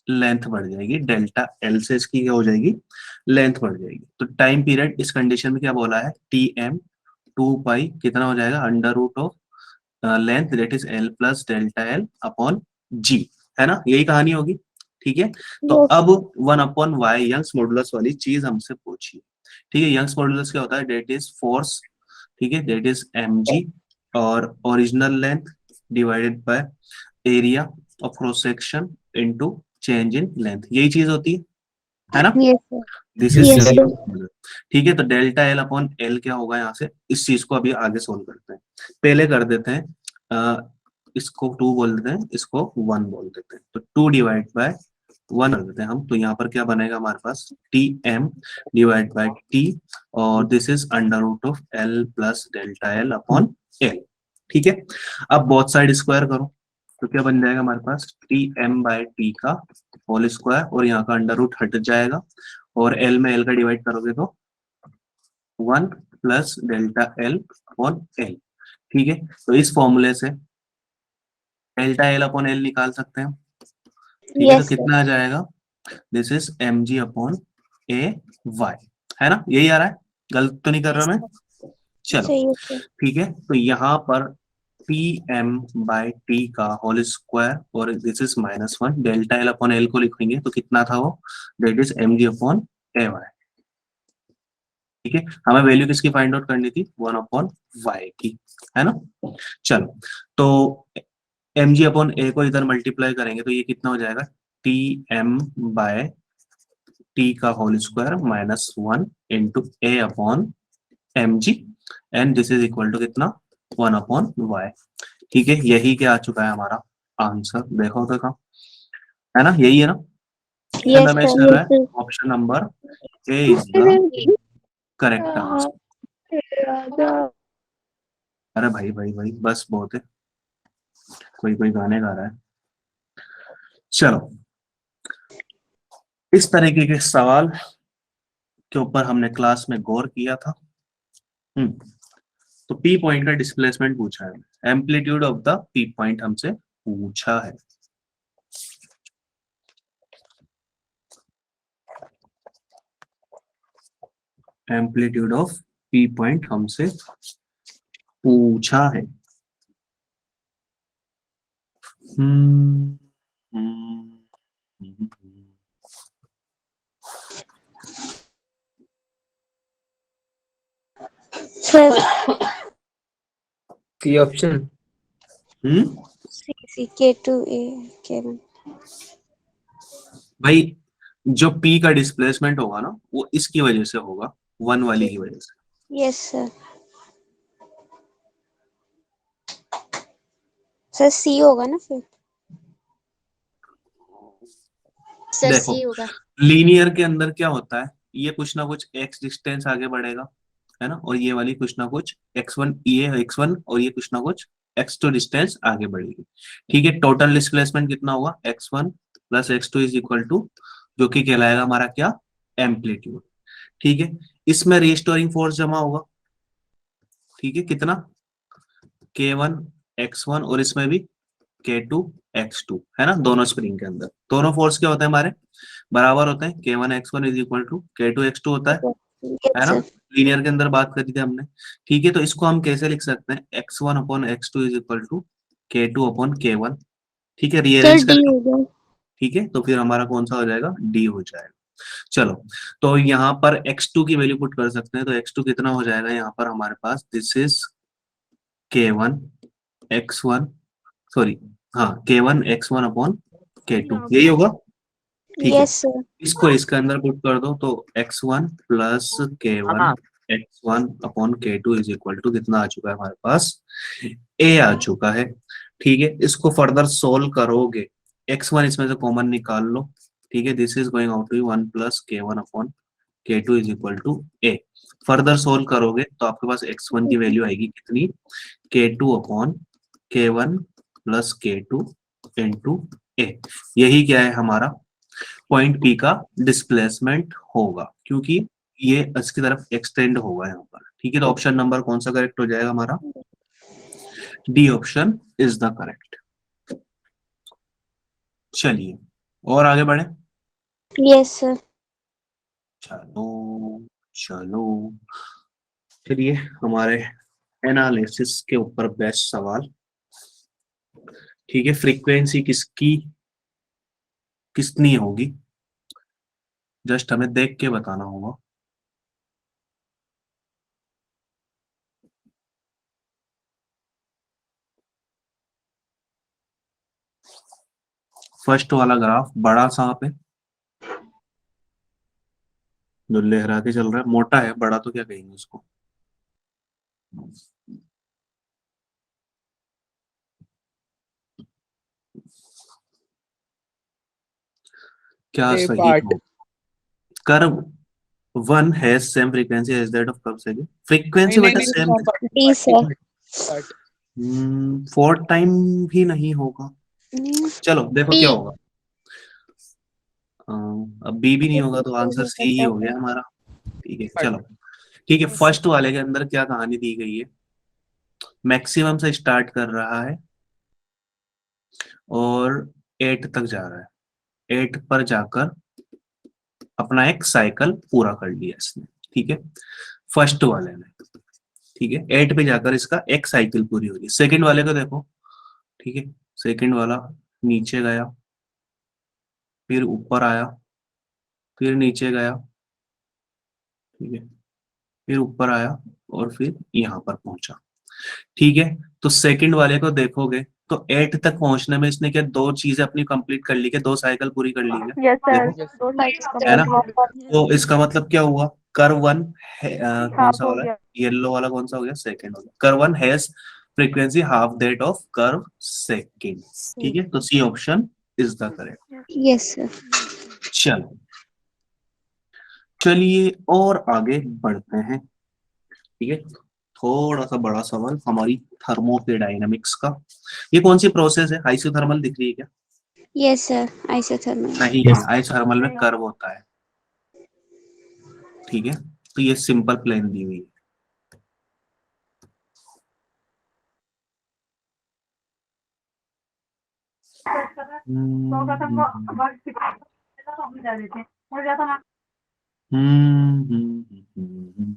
लेंथ बढ़ जाएगी, डेल्टा l से इसकी क्या हो जाएगी, लेंथ बढ़ जाएगी। तो टाइम पीरियड इस कंडीशन में क्या बोला है, tm 2 पाई कितना हो जाएगा, √of length that is l plus delta l/g, है ना, यही कहानी होगी। ठीक है, तो
Yes.
अब 1/y यंग्स मॉडुलस वाली चीज हमसे पूछी। ठीक है, यंग्स मॉडुलस क्या होता है, दैट इज फोर्स, ठीक है, दैट इज mg, और original length divided by area of cross section into change in length, यही चीज होती है ना।
Yes, sir.
This
Yes,
is
Yes,
sir.
sir.
ठीक है, तो डेल्टा l/l क्या होगा, यहाँ से इस चीज को अभी आगे सोल्व करते हैं। पहले कर देते हैं, इसको 2 बोल देते हैं, इसको 1 बोल देते हैं, तो 2 डिवाइड बाय 1 कर देते हैं हम, तो यहाँ पर क्या बनेगा हमारे पास, tm डिवाइड बाय t, और this is √l plus delta l/l। ठीक है, अब बोथ साइड स्क्वायर करो, तो क्या बन जाएगा हमारे पास, tm/t का होल स्क्वायर, और यहाँ का अंडर रूट हट जाएगा, और l में l का डिवाइड करोगे तो 1 प्लस डेल्टा l/l। ठीक है, तो इस फॉर्मूले से डेल्टा l/l निकाल सकते हैं। ठीक है, तो
Yes, sir.
कितना आ जाएगा, दिस इज mg/a/y, है ना, यही आ रहा है, गलत तो नहीं कर रहा मैं। चलो,
So yes, sir.
ठीक है, तो यहाँ पर tm/t का होल स्क्वायर, और दिस इज -1, डेल्टा l/l को लिखेंगे तो कितना था वो, दैट इज mg/ay। ठीक है, हमें वैल्यू किसकी फाइंड आउट करनी थी, 1/y की, है ना। चलो, तो mg/a को इधर मल्टीप्लाई करेंगे तो ये कितना हो जाएगा, tm/t का whole square -1 into a/mg, and this is equal to कितना, 1/y। ठीक है, यही क्या आ चुका है हमारा आंसर, देखो तो का, है ना, यही है ना,
Yes,
मैच
sir.
कर रहा है,
Yes, sir.
Option number A is the correct answer. अरे भाई भाई भाई, बस बहुत है, कोई कोई गाने गा रहा है। चलो, इस तरीके के सवाल के ऊपर हमने क्लास में गौर किया था। तो पी पॉइंट का डिस्प्लेसमेंट पूछा है, amplitude of the P point हमसे पूछा है। एम्पलीट्यूड ऑफ पी पॉइंट हमसे पूछा है। हम्म, हम्म, हम्म,
सर
सी ऑप्शन।
सी K2A K1।
भाई जो पी का डिस्प्लेसमेंट होगा ना वो इसकी वजह से होगा, 1 वाली की वजह से।
Yes sir. सर सी होगा ना फिर।
सर
देखो
सी होगा।
लीनियर के अंदर क्या होता है, ये कुछ ना कुछ x डिस्टेंस आगे बढ़ेगा, है ना, और ये वाली कुछ ना कुछ x1 ये x1 और ये कुछ ना कुछ x2 डिस्टेंस आगे बढ़ेगी। ठीक है, टोटल डिस्प्लेसमेंट कितना होगा, x1 plus x2 is equal to, जो कि कहलाएगा हमारा क्या, एम्पलीट्यूड। ठीक है, इसमें रिस्टोरिंग फोर्स जमा होगा। ठीक है, कितना, k1 x1 और इसमें भी k2 x2, है ना, दोनों स्प्रिंग के अंदर दोनों फोर्स क्या होते हैं हमारे, बराबर होते हैं। k1 x1 is equal to k2 x2 होता है
यस
ना,
सर।
लीनियर के अंदर बात करी थी हमने। ठीक है, तो इसको हम कैसे लिख सकते हैं, x1 upon x2 is equal to k2 upon k1। ठीक है,
सर
रीअरेंज
डी
कर,
होगा।
ठीक है, तो फिर हमारा कौन सा हो जाएगा, d हो जाएगा। चलो, तो यहाँ पर x2 की वैल्यू पुट कर सकते हैं, तो x2 कितना हो जाएगा यहाँ पर हमारे पास, this is k1 x1, sorry, हाँ k1 x1 अपॉन k2, यही होगा। ठीक है,
यस सर।
इसको इसके अंदर पुट कर दो, तो x1 प्लस k1
हाँ।
x1 upon k2 is equal to कितना आ चुका है हमारे पास, a आ चुका है। ठीक है, इसको फर्दर सोल्व करोगे, x1 इसमें से कॉमन निकाल लो। ठीक है, this is going out to 1 plus k1 upon k2 is equal to a। Further solve करोगे तो आपके पास x1 की वैल्यू आएगी कितनी, k2 upon k1 plus k2 into a। यही क्या है हमारा पॉइंट P का डिस्प्लेसमेंट होगा, क्योंकि ये इसकी तरफ एक्सटेंड होगा यहाँ पर। ठीक है, तो ऑप्शन नंबर कौन सा करेक्ट हो जाएगा हमारा, D option is the correct. चलिए और आगे बढ़े।
Yes sir.
चलो चलो, चलिए हमारे एनालिसिस के ऊपर बेस्ट सवाल। ठीक है, फ्रीक्वेंसी किसकी कितनी होगी, जस्ट हमें देख के बताना होगा। फर्स्ट वाला ग्राफ बड़ा सांप है जो लहरा के चल रहा है, मोटा है, बड़ा तो क्या कहेंगे उसको। क्या
A
सही
part.
हो, curve one has same frequency as that of curve second, frequency
नहीं
बेटा
नहीं
same,
d sir.
part.
4 time भी नहीं होगा। चलो देखो क्या होगा, अब बी भी नहीं होगा तो आंसर सी ही हो गया हमारा। ठीक है, चलो ठीक है, फर्स्ट वाले के अंदर क्या कहानी दी गई है, मैक्सिमम से स्टार्ट कर रहा है और 8 तक जा रहा है, 8 पर जाकर अपना एक साइकिल पूरा कर लिया इसने। ठीक है, फर्स्ट वाले ने, ठीक है, 8 पे जाकर इसका एक साइकिल पूरी होगी। सेकंड वाले को देखो, ठीक है, सेकंड वाला नीचे गया, फिर ऊपर आया, फिर नीचे गया, ठीक है, फिर ऊपर आया और फिर यहाँ पर पहुंचा। ठीक है, तो सेकंड वाले को देखोगे तो 8 तक पहुंचने में इसने क्या दो चीजें अपनी कंप्लीट कर ली, क्या दो साइकिल पूरी कर ली है,
यस सर,
देखो,
दो साइकिल
है ना,
कंप्लीट
तो इसका मतलब क्या हुआ, कर्व वन कौन
हाफ
सा
हो
वाला है,
गया।
येलो वाला कौन सा हो गया, सेकंड वाला, curve one has frequency half that of curve second. ठीक है, तो c option is the correct.
Yes sir.
चलो चलिए और आगे बढ़ते हैं। ठीक है, थोड़ा सा बड़ा सवाल हमारी थर्मोडायनामिक्स का, ये कौन सी प्रोसेस है, आइसोथर्मल दिख रही है क्या,
यस सर आइसोथर्मल।
नहीं है, आइसोथर्मल में कर्व होता है। ठीक है, तो ये सिंपल प्लेन दी हुई है, हम्म, हम्म।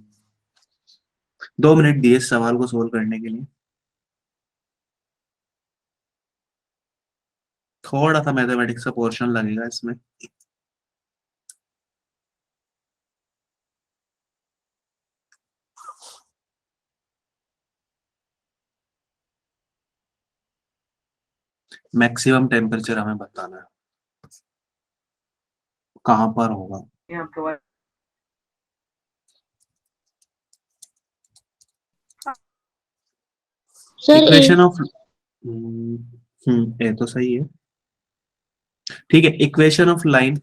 2 मिनट दिए इस सवाल को सोल्व करने के लिए। थोड़ा सा मैथमेटिक्स का पोर्शन लगेगा इसमें। मैक्सिमम टेम्परेचर हमें बताना है कहाँ पर होगा।
सर
इक्वेशन ऑफ ये तो सही है। ठीक है, इक्वेशन ऑफ लाइन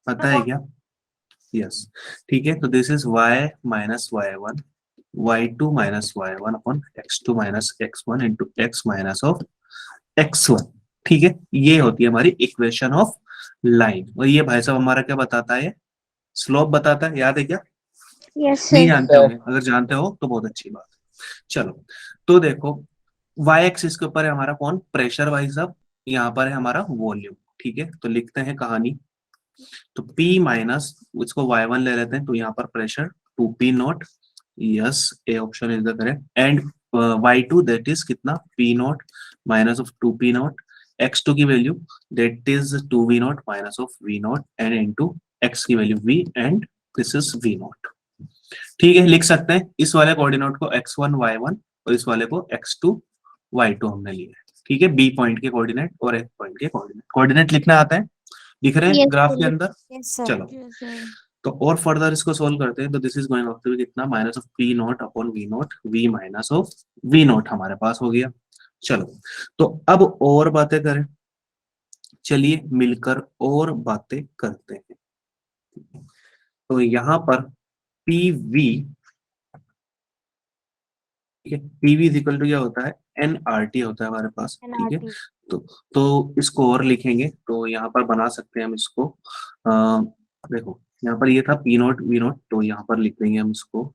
पता है क्या? यस। ठीक है, तो this is y minus y1 y2 minus y1 upon x2 minus x1 into x minus of x1। ठीक है, ये होती है हमारी इक्वेशन ऑफ लाइन। और ये भाई साहब हमारा क्या बताता है? स्लोप बताता है, याद है क्या?
यस
नहीं
सर।
जानते
सर
होंगे, अगर जानते हो तो बहुत अच्छी बात है। चलो, तो देखो y एक्सिस के ऊपर है हमारा कौन? प्रेशर भाई साहब। यहाँ पर है हमारा वॉल्यूम। ठीक है, तो लिखते हैं कहानी। तो P माइनस, इसको y1 ले लेते हैं, तो यहाँ पर pressure 2P not. Yes, A option is the correct. And y2 that is कितना? P not minus of 2P not. x2 की value that is 2V not minus of V not and into x की value V and this is V naught. ठीक है, लिख सकते हैं इस वाले कोऑर्डिनेट को x1 y1 और इस वाले को x2 y2 हमने लिया है। ठीक है, बी पॉइंट के कोऑर्डिनेट और ए पॉइंट के कोऑर्डिनेट। कोऑर्डिनेट लिखना आता है? दिख रहे हैं
यस
ग्राफ के
सर।
अंदर?
Yes sir.
चलो,
yes, sir.
तो और फर्दर इसको सोल्व करते हैं। तो this is going of to be कितना? Minus of P not upon we nought, V minus of V nought हमारे पास हो गया। चलो, तो अब और बातें करें। चलिए मिलकर और बातें करते हैं। तो यहाँ पर पी वी, ठीक है, पीवी इज इक्वल टू क्या होता है? एनआरटी होता है हमारे पास। ठीक है, तो इसको और लिखेंगे तो यहाँ पर बना सकते हैं हम इसको। देखो यहाँ पर ये था पी नॉट वी नॉट, तो यहाँ पर लिख देंगे हम इसको।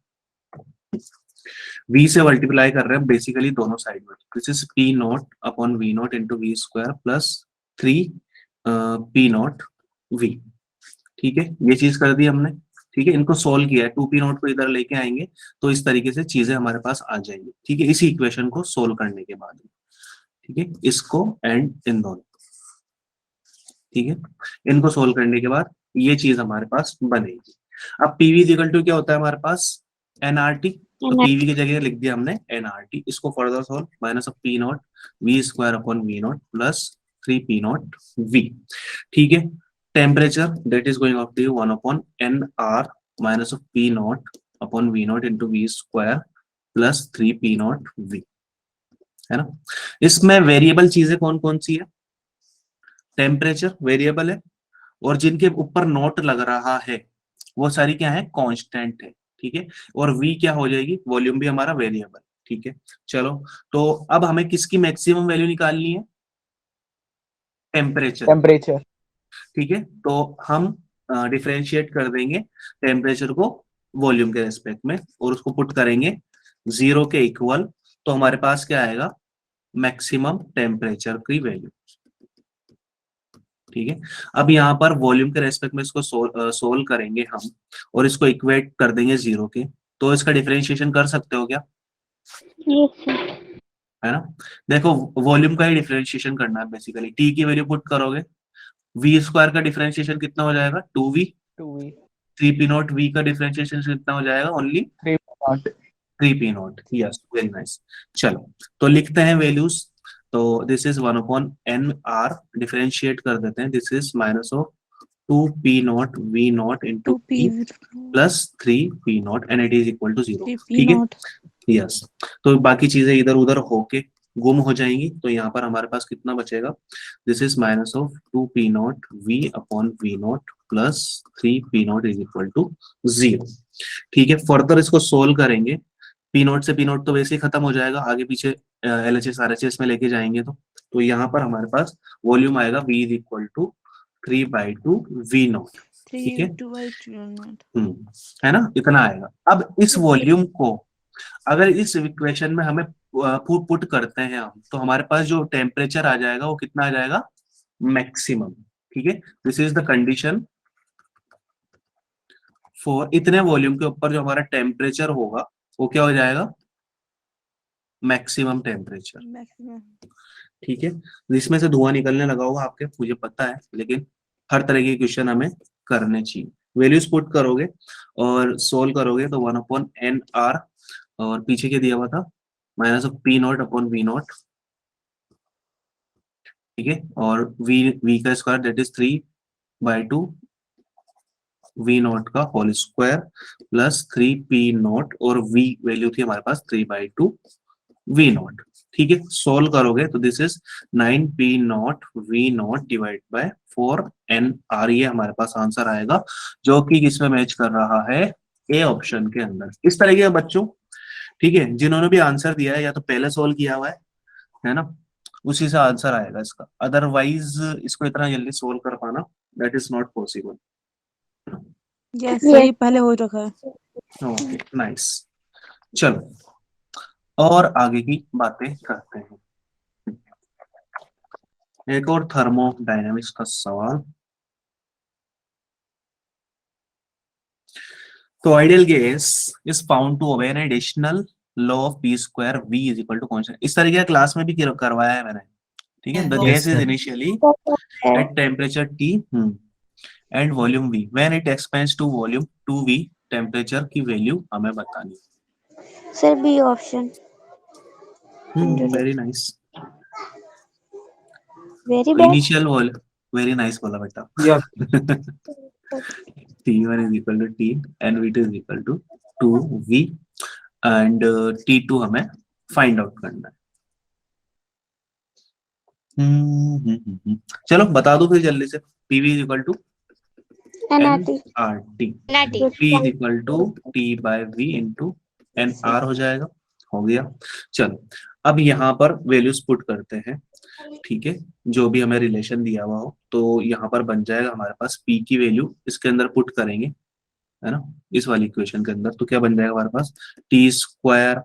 v से मल्टीप्लाई कर रहे हैं बेसिकली दोनों साइड में। This is p not upon we not into we square plus 3 p not we. ठीक है, ये चीज कर दी हमने। ठीक है, इनको सोल्व किया है, 2P नॉट को इधर लेके आएंगे तो इस तरीके से चीजें हमारे पास आ जाएंगी। ठीक है, इसी इक्वेशन को सोल्व करने के बाद। ठीक है, इसको एंड इन दोनों। ठीक है, इनको सोल्व करने के बाद ये चीज हमारे पास बनेगी। अब पीवी इक्वल टू क्या होता है हमारे पास? एनआरटी। तो पीवी की जगह लिख दिया हमने एनआरटी। इसको further solve, minus of P not V square upon we naught plus 3P naught we. ठीक है, temperature that is going of to 1 upon N R minus of P not upon we not into we square plus 3P naught V, है ना। इसमें variable चीजें कौन कौन सी है? Temperature variable है, और जिनके ऊपर नोट लग रहा है वो सारी क्या है? कांस्टेंट है। ठीक है, और v क्या हो जाएगी? वॉल्यूम भी हमारा वेरिएबल। ठीक है, चलो, तो अब हमें किसकी मैक्सिमम वैल्यू निकालनी है? टेम्परेचर।
टेम्परेचर।
ठीक है, तो हम डिफरेंशिएट कर देंगे टेम्परेचर को वॉल्यूम के रेस्पेक्ट में और उसको पुट करेंगे 0 के इक्वल। तो हमारे पास क्या आएगा? मैक्सिमम टेम्परेचर की वैल्यू। ठीक है, अब यहाँ पर वॉल्यूम के रेस्पेक्ट में इसको सोल्व करेंगे हम और इसको इक्वेट कर देंगे 0 के। तो इसका डिफरेंशिएशन कर सकते हो क्या?
Yes sir.
है ना। देखो, वॉल्यूम का ही डिफरेंशिएशन करना है बेसिकली। टी की वैल्यू पुट करोगे, वी स्क्वायर का डिफरेंशिएशन कितना हो जाएगा? 2V।
2V
3P naught we का डिफरेंशिएशन कितना हो जाएगा? Only
3 naught.
3P naught. Yes, very nice. चलो, तो लिखते हैं वैल्यूज। तो this is 1 upon N R, differentiate कर देते हैं। This is minus of 2P naught V naught into
2P
P plus 3P naught and it is equal to 0।
3P
ठीक है,
not.
यस। तो बाकी चीजें इधर उधर होके गुम हो जाएंगी, तो यहाँ पर हमारे पास कितना बचेगा? This is minus of 2P naught V upon V naught plus 3P naught is equal to 0। ठीक है, फर्दर इसको सोल्व करेंगे। P नॉट से P नॉट तो वैसे ही खत्म हो जाएगा, आगे पीछे LHS RHS में लेके जाएंगे तो यहाँ पर हमारे पास वॉल्यूम आएगा V is equal to 3/2 V naught. ठीक है,
3/2 not.
है ना, इतना आएगा। अब इस वॉल्यूम को अगर इस इक्वेशन में हमें पुट करते हैं हम, तो हमारे पास जो टेम्परेचर आ जाएगा वो कितना आ जाएगा, मैक्सिमम। ठीक है, this is the condition for इतने वॉल्यूम के ऊपर जो हमारा टेम्परेचर होगा वो क्या हो जाएगा, मैक्सिमम टेम्परेचर।
मैक्सिमम।
ठीक है, जिसमें से धुआं निकलने लगा होगा आपके, मुझे पता है, लेकिन हर तरह के क्वेश्चन हमें करने चाहिए। वैल्यूज पुट करोगे और सोल्व करोगे तो 1/n/r, और पीछे क्या दिया हुआ था, -P0/V0। ठीक है, और v का स्क्वायर दैट इज 3/2 V0 का होल स्क्वायर प्लस 3P0, और v वैल्यू थी हमारे पास 3/2 V0। ठीक है, सोल्व करोगे तो this is 9P0 V0 divide by 4NR, ये हमारे पास आंसर आएगा, जो कि किसमें मैच कर रहा है, ए ऑप्शन के अंदर। इस तरह के बच्चों, ठीक है, जिन्होंने भी आंसर दिया है या तो पहले सोल्व किया हुआ है ना, उसी से आंसर आएगा इसका, अदरवाइज इसको इतना जल्दी सोल्व कर पाना that is not possible.
Yes sir, ये पहले हो रखा है।
Okay, nice. चलो और आगे की बातें करते हैं। एक और थर्मोडायनामिक्स का सवाल। तो ideal gas is found to obey an additional law of P square V is equal to constant. इस तरीके का क्लास में भी करवाया है मैंने। ठीक है, the
Yes,
gas is
sir.
Initially at temperature T and volume V when it expands to volume 2V, temperature की वैल्यू हमें बतानी।
Sir B option.
Very nice.
Very bad.
Initial volume, very nice बोला बेटा। T1 is equal to T and V2 is equal to 2V and T2 हमें find out करना है। चलो बता दो फिर जल्दी से। PV is equal to
NRT.
NRT,
NRT.
P is equal to T by V into NR हो जाएगा, हो गया। चलो अब यहाँ पर वैल्यूज पुट करते हैं। ठीक है, जो भी हमें रिलेशन दिया हुआ हो, तो यहाँ पर बन जाएगा हमारे पास P की वैल्यू इसके अंदर पुट करेंगे, है ना, इस वाली इक्वेशन के अंदर, तो क्या बन जाएगा हमारे पास, T²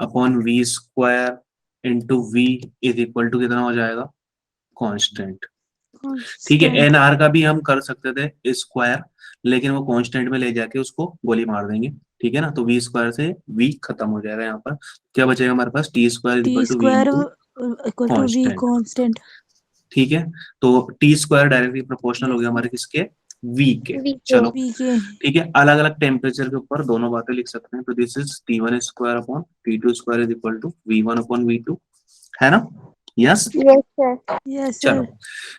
upon V² into V is equal to कितना हो जाएगा, कांस्टेंट। ठीक है, NR का भी हम कर सकते थे स्क्वायर, लेकिन वो कांस्टेंट में ले जाके उसको गोली मार देंगे। ठीक है ना, तो V² से V खत्म हो जाएगा, यहाँ पर क्या बचेगा हमारे पास, T² is equal to V
equal to V constant.
ठीक है, तो T² डायरेक्टली प्रोपोर्शनल हो गया हमारे किसके, V के। चलो
वी के।
ठीक है, अलग अलग टेम्परेचर के ऊपर दोनों बातें लिख सकते हैं, तो this is T1² upon T2² is equal to V1 upon V2, है ना। Yes
yes sir.
यस
चलो
सर।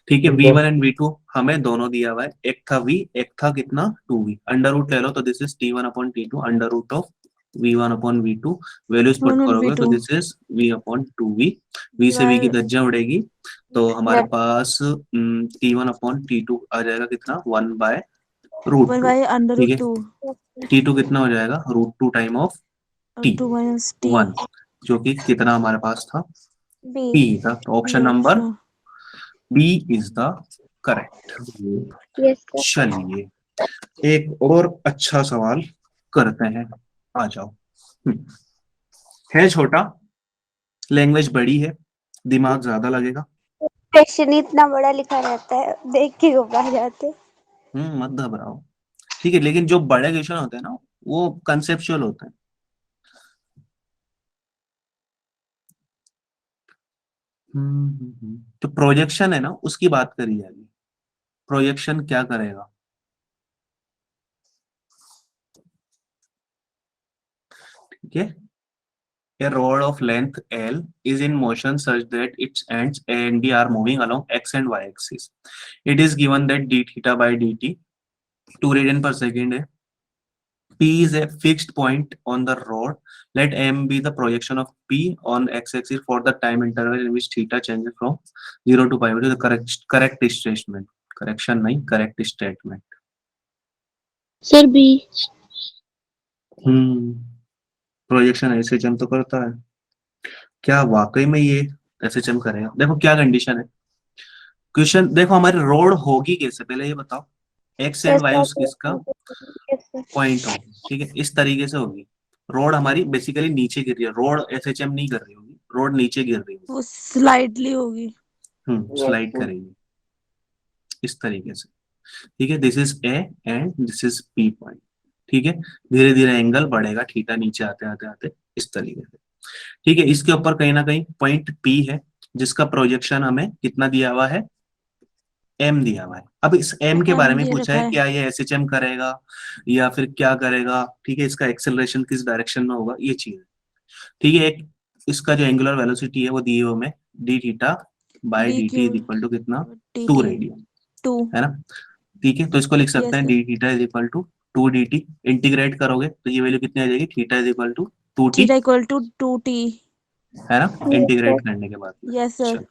ठीक है, V1 एंड V2 हमें दोनों दिया हुआ है, एक था V, एक था कितना 2V, अंडर रूट ले लो, तो this is T1 upon T2 under root of V1 upon V2, values put करोगे तो this is V upon 2V, V से V की धज्जियां उड़ेगी, तो हमारे पास T1 अपॉन T2 आ जाएगा कितना, 1/√2।
अंडर
ठीक
रूट
है,
2
T2 कितना हो जाएगा, √2 time of T
2 minus T
1, जो कि कितना हमारे पास था,
बी।
P था, तो option number B is the correct.
Yes sir.
चलिए एक और अच्छा सवाल करते हैं, आ जाओ। है छोटा, लैंग्वेज बड़ी है, दिमाग ज्यादा लगेगा।
क्वेश्चन इतना बड़ा लिखा रहता है, देख के घबरा जाते।
मत घबराओ। ठीक है, लेकिन जो बड़े क्वेश्चन होते हैं ना, वो कंसेप्चुअल होते हैं। तो प्रोजेक्शन है ना, उसकी बात करी जाएगी। प्रोजेक्शन क्या करेगा, ठीक है। A rod of length L is in motion such that its ends A and B are moving along x and y axis. It is given that d theta by dt 2 radian per second है. P is a fixed point on the rod. Let M be the projection of P on x-axis for the time interval in which theta changes from 0 to pi. What is the correct statement? Correction नहीं, correct statement.
Sir B.
Projection SHM तो करता है, क्या वाकई में ये SHM करेगा? देखो क्या कंडीशन है, क्वेश्चन देखो हमारी रोड होगी कैसे, पहले ये बताओ, एक्स एंड वाई उसकी इसका पॉइंट हो, ठीक है, इस तरीके से होगी। रोड हमारी बेसिकली नीचे गिर रही है, रोड एसएचएम नहीं कर रही होगी, रोड नीचे गिर रही होगी,
वो स्लाइडली होगी।
स्लाइड करेगी इस तरीके से। ठीक है, this is a and this is P point. ठीक है, धीरे धीरे एंगल बढ़ेगा, थीटा नीचे आते आते आते इस तरीके से। ठीक है, इसके ऊपर कहीं ना कहीं पॉइंट पी है, जिसका प्रोजेक्शन हमें कितना दिया हुआ है, एम दिया हुआ है। अब इस एम के बारे में
दे
पूछा
रखा
है,
है।
क्या ये एसएचएम करेगा या फिर क्या करेगा। ठीक है, इसका एक्सेलरेशन किस डायरेक्शन में होगा, ये चीज है। ठीक है, एक इसका जो एंगुलर वेलोसिटी है वो दी हुई हमें, d theta by d t
DQ
is equal to कितना,
टी
2
टी
रेडियन,
2।
है ना। ठीक है, तो इसको लिख सकते
यस
हैं
sir.
D theta is equal to 2 d t. Integrate करोगे तो ये वैल्यू कितनी आ जाएगी, theta is equal to 2 t,
theta equal to 2T।
है ना, इंटीग्रेट करने के बाद में।
Yes sir.
चलो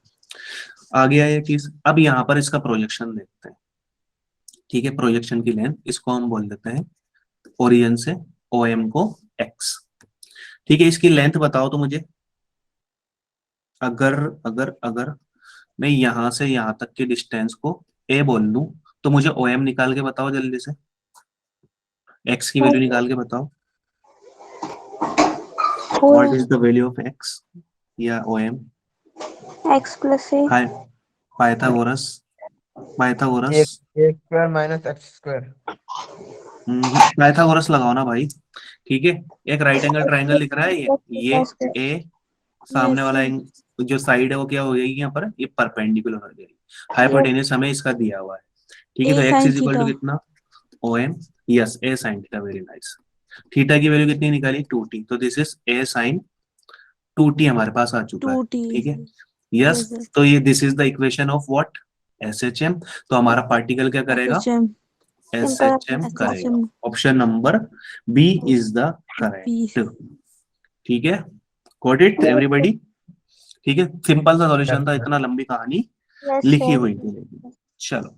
आ गया ये चीज। अब यहाँ पर इसका प्रोजेक्शन देखते हैं। ठीक है, प्रोजेक्शन की लेंथ इसको हम बोल देते हैं ओरिजिन से OM को x। ठीक है, इसकी लेंथ बताओ तो मुझे। अगर अगर अगर मैं यहां से यहां तक के डिस्टेंस को a बोल लूं, तो मुझे OM निकाल के बताओ जल्दी से, x की वैल्यू निकाल के बताओ। What is the value of x या OM।
x प्लस ए।
हाय पाइथागोरस, पाइथागोरस,
एक square minus x square.
Pythagoras लगाओ ना भाई। ठीक है, एक राइट एंगल ट्राइंगल दिख रहा है, ये ए, सामने
यस
वाला
सर।
जो साइड है वो क्या हो जाएगी यहाँ पर, ये परपेंडिकुलर हो जाएगी।
Yes.
हाइपोटेन्यूस हमें इसका दिया हुआ है। ठीक है,
A
तो x
sin
is equal to
theta.
कितना, OM, yes A sine theta, very nice. Theta की वैल्यू कितनी निकाली, 2t, तो this is a sign 2t हमारे पास आ चुका है।
2T।
ठीक है,
यस
यस,
सर।
तो ये this is the equation of what, SHM। तो हमारा पार्टिकल क्या करेगा,
SHM।
SHM करेगा।
SHM
option number B is the
B।
Correct. ठीक है, गॉट इट एवरीबॉडी। ठीक है, सिंपल सा सॉल्यूशन था, इतना लंबी कहानी
Yes,
लिखी
sir.
हुई थी लेकिन। चलो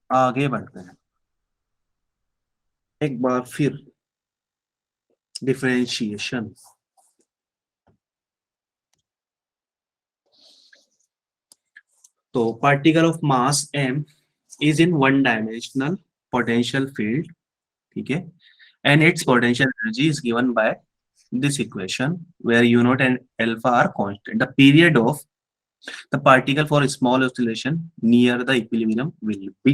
आगे बढ़ते हैं, एक बार फिर डिफरेंशिएशन। तो particle of mass m is in one dimensional potential field. ठीक है, and its potential energy is given by this equation where u naught and alpha are constant. The period of the particle for a small oscillation near the equilibrium will be,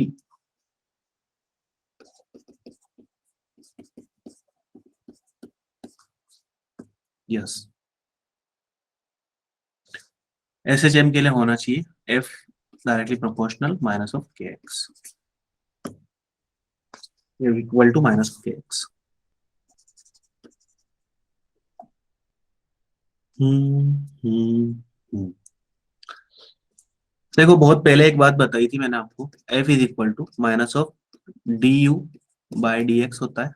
yes, SHM के लिए होना चाहिए F directly proportional minus of kx equal to minus of kx। हम्म। देखो बहुत पहले एक बात बताई थी मैंने आपको, F is equal to minus of du by dx होता है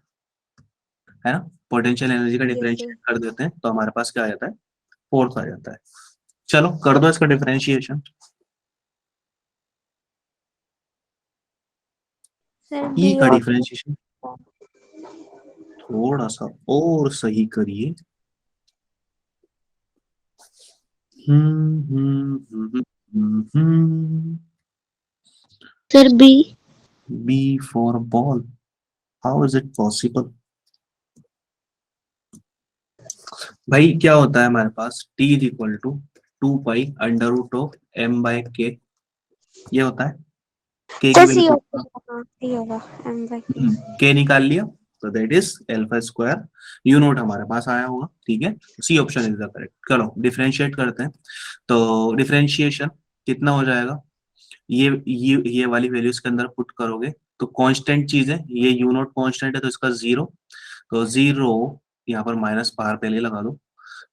ना। पोटेंशियल एनर्जी का
यस
डिफरेंशिएट
सर।
कर देते हैं तो हमारे पास क्या आ जाता है, फोर्स आ जाता है। चलो कर दो इसका डिफरेंशिएशन।
Sir,
ई
B
का
और
डिफरेंशिएशन थोड़ा सा और सही करिए।
Sir, B.
B for ball, how is it possible. भाई क्या होता है हमारे पास, T is equal to 2 pi under root of m by k, ये होता है। k की
Sir,
वैल्यू
C
कितना,
होगा। हाँ, C होगा। M by K.
k निकाल लिया, तो that is alpha square u naught हमारे पास आया होगा। ठीक है, C option is the correct. चलो डिफरेंशिएट करते हैं, तो डिफरेंशिएशन कितना हो जाएगा, ये वाली वैल्यू इसके अंदर पुट करोगे तो कांस्टेंट चीज है, ये u नोट कांस्टेंट है तो इसका 0, तो 0 यहाँ पर माइनस बाहर पहले लगा दो।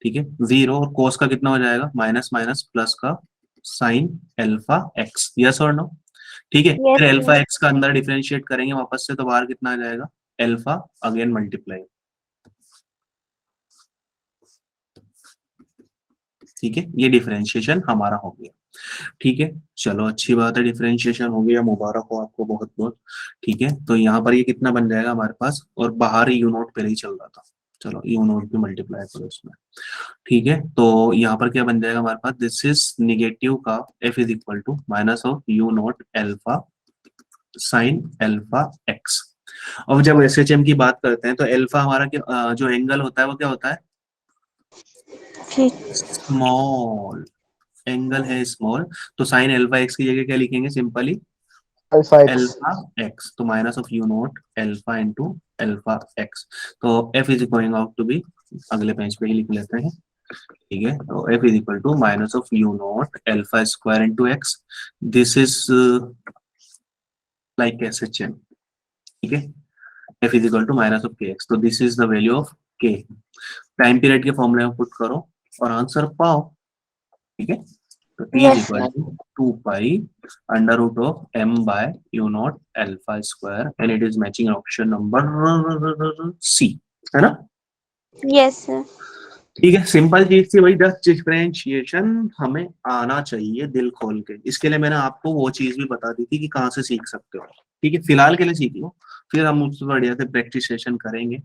ठीक है, 0 और कोस का कितना हो जाएगा, माइनस माइनस प्लस का साइन अल्फा एक्स, यस और नो। ठीक है,
Yes,
फिर अल्फा
sir.
एक्स का अंदर डिफरेंशिएट करेंगे वापस से, तो बाहर कितना आ जाएगा, अल्फा अगेन मल्टीप्लाई। ठीक है, ये डिफरेंशिएशन हमारा हो गया। ठीक है, चलो अच्छी बात है, डिफरेंशिएशन हो गया, मुबारक हो आपको बहुत बहुत। ठीक है, तो यहाँ पर ये कितना बन जाएगा हमारे पास, और बाहर ही यू नोट पहले ही चल रहा था, चलो यू नोट भी मल्टीप्लाई करो इसमें। ठीक है, तो यहाँ पर क्या बन जाएगा हमारे पास, दिस इज निगेटिव का F is equal to minus of u naught alpha sine alpha x. अब जब एसएचएम की बात करते हैं तो अल्फा हमारा जो एंगल होता है वो क्या होता है? स्मॉल। एंगल है स्मॉल, तो साइन अल्फा एक्स की जगह क्या लिखेंगे? Simply
alpha X.
Alpha X, तो minus of U nought alpha into alpha X. तो F is going out to be, अगले पेज पे ही लिख लेते हैं, ठीक है। तो F is equal to minus of U nought alpha square into X, this is like SHM, ठीक है। F is equal to minus of K x, तो this is the value of के। टाइम पीरियड के फॉर्मूले में put करो और answer पाओ, ठीक है। तो T is
Yes,
equal to 2 pi under root of m by u naught alpha square, and it is matching option number C, है ना?
yes sir.
ठीक है, सिंपल चीज थी भाई, जस्ट डिफरेंशिएशन हमें आना चाहिए दिल खोल के। इसके लिए मैंने आपको वो चीज भी बता दी थी कि कहाँ से सीख सकते हो, ठीक है। फिलहाल के लिए सीख लो, फिर हम उससे बढ़िया से प्रैक्टिस सेशन करेंगे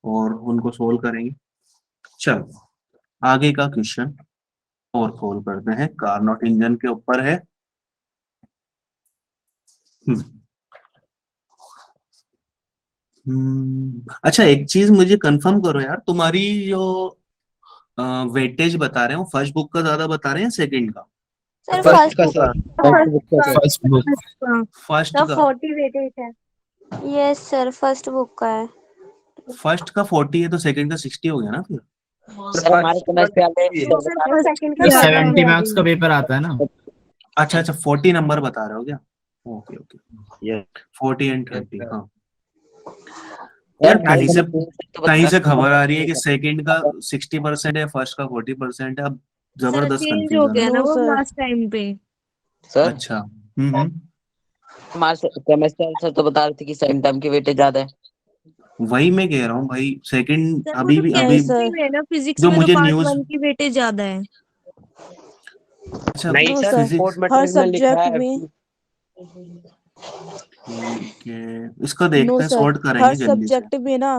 और उनको सोल्व करेंगे। चलो आगे का क्वेश्चन और सोल्व करते हैं, कार्नोट इंजन के ऊपर है। अच्छा एक चीज मुझे कंफर्म करो यार, तुम्हारी जो वेटेज बता रहे हो फर्स्ट बुक का ज्यादा बता रहे हैं सेकंड का?
सर
फर्स्ट
फर्स्ट
का सर।
First book.
फर्स्ट
का
का
40 वेटेज है। यस सर, फर्स्ट बुक का है।
फर्स्ट का 40 है तो सेकंड का 60 हो गया ना फिर?
सर हमारे सेमेस्टर
तो सर सेकंड का
तो
ज्यादा
70
है।
मार्क्स का पेपर आता है ना।
अच्छा अच्छा, 40 नंबर बता रहे हो क्या? Okay okay,
Yes.
40 एंड 30, हाँ। यार कहीं से खबर आ रही है कि सेकंड का 60% है, फर्स्ट का 40% है। अब जबरदस्त
चेंज हो
कंफ्यूजन
गया
है।
ना वो लास्ट टाइम पे।
सर
अच्छा
हमारे सेमेस्टर सर तो बता रहे थे कि सेकंड टर्म की वेटेज ज्यादा है।
वही मैं कह रहा हूँ भाई, सेकंड
सर वो
अभी
तो
भी अभी
केमिस्ट्री में है ना, फिजिक्स
जो
में तो
मुझे
पार्ट
न्यूज,
1 की वेटेज ज्यादा है।
अच्छा
नहीं सर,
फिजिक्स,
रिपोर्ट मटेरियल में लिखा है
ठीक है, इसको देखते हैं, सॉर्ट
हर
करेंगे जल्दी से।
सब्जेक्ट में ना।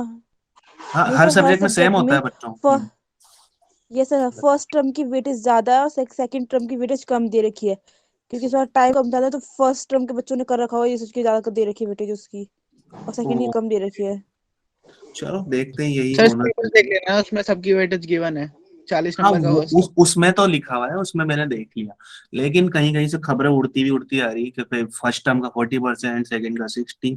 हाँ
नो
हर
सर, हर
सब्जेक्ट में सेम
सब्जेक्ट
होता है
में
बच्चों।
ये सर फर्स्ट टर्म की वेटेज ज्यादा है और सेकंड टर्म की वेटेज कम दे रखी है, क्योंकि सर टाइम कम था तो फर्स्ट टर्म के बच्चों ने कर रखा हुआ, ये सोच के ज्यादा दे रखी है वेटेज उसकी, और सेकंड की
ओ,
कम दे रखी है।
चलो देखते हैं, यही
सर
होना
स्टेटस
चाहिए।
देख लेना, उसमें सबकी वेटेज गिवन है, 40
हाँ
नंबर का होगा।
उसमें तो लिखा हुआ है, उसमें मैंने देख लिया, लेकिन कहीं कहीं से खबरें उड़ती आ रही है कि फर्स्ट टर्म का 40%, सेकंड का 60,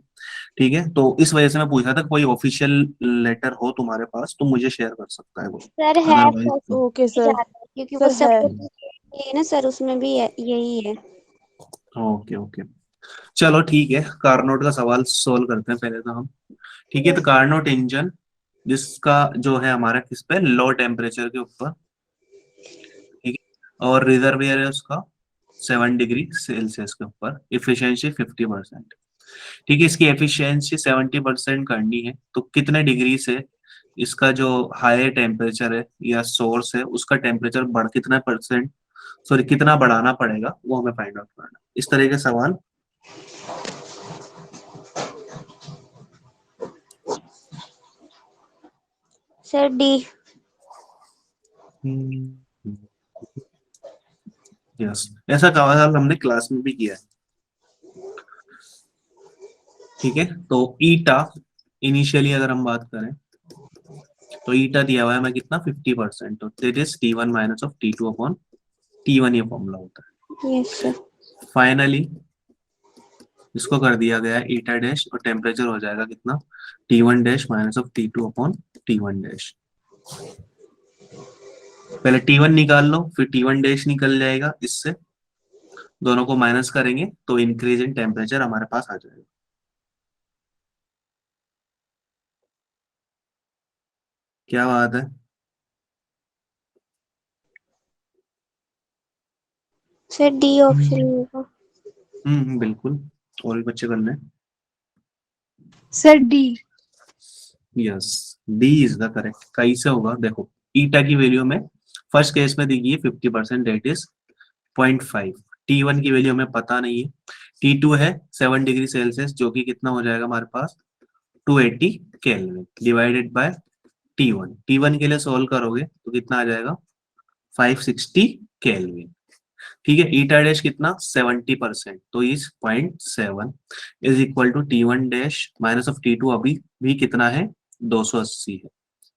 ठीक है। तो इस वजह से मैं पूछा था कोई ऑफिशियल लेटर हो तुम्हारे पास तो मुझे शेयर कर सकता है वो,
सर है
अदरवाइज
फर्स्ट
तो
ओके
भी
सर।
ज्यादा है, क्योंकि वो
सर
सब
है।
ये ना सर, उसमें भी यही है।
Okay okay. चलो ठीक है, कार्नोट का सवाल सोल्व करते हैं पहले तो हम, ठीक है। तो कार्नोट इंजन जिसका जो है हमारा किस पे, लो टेम्परेचर के ऊपर, ठीक है, और रिजर्वियर है उसका 7 डिग्री सेल्सियस के ऊपर, इफिशियंसी 50%, ठीक है। इसकी एफिशिएंसी 70% करनी है तो कितने डिग्री से इसका जो हायर टेम्परेचर है या सोर्स है उसका टेम्परेचर बढ़ कितना परसेंट, सॉरी कितना बढ़ाना पड़ेगा, वो हमें फाइंड आउट करना। इस तरह के सवाल
सर डी।
यस, ऐसा सवाल हमने क्लास में भी किया है, ठीक है। तो ईटा इनिशियली अगर हम बात करें तो ईटा दिया हुआ है हमें कितना, 50%, तो that is T1 minus of T2 upon T1, ये फॉर्मूला होता है।
Yes sir.
फाइनली इसको कर दिया गया है ईटा डैश, और टेम्परेचर हो जाएगा कितना, T1 dash minus of T2 upon T1 dash. पहले T1 निकाल लो, फिर T1 डैश निकल जाएगा, इससे दोनों को माइनस करेंगे तो इंक्रीज इन टेम्परेचर हमारे पास आ जाएगा। क्या बात है?
सर डी ऑप्शन होगा।
बिल्कुल, और भी बच्चे कर लें।
Sir D.
Yes, D is the correct. कैसे होगा देखो, ईटा की वैल्यू में फर्स्ट केस में दी गई है 50%, डेट इज 0.5। T1 की वैल्यू हमें पता नहीं है, T2 है 7 डिग्री सेल्सियस, जो कि कितना हो जाएगा हमारे पास 280 kelvin divided by T1। T1 के लिए सोल्व करोगे तो कितना आ जाएगा 560 केल्विन। ठीक है, ईटा डैश कितना 70%, तो is 0.7 is equal to T1 dash minus of T2 अभी भी कितना है 280 है।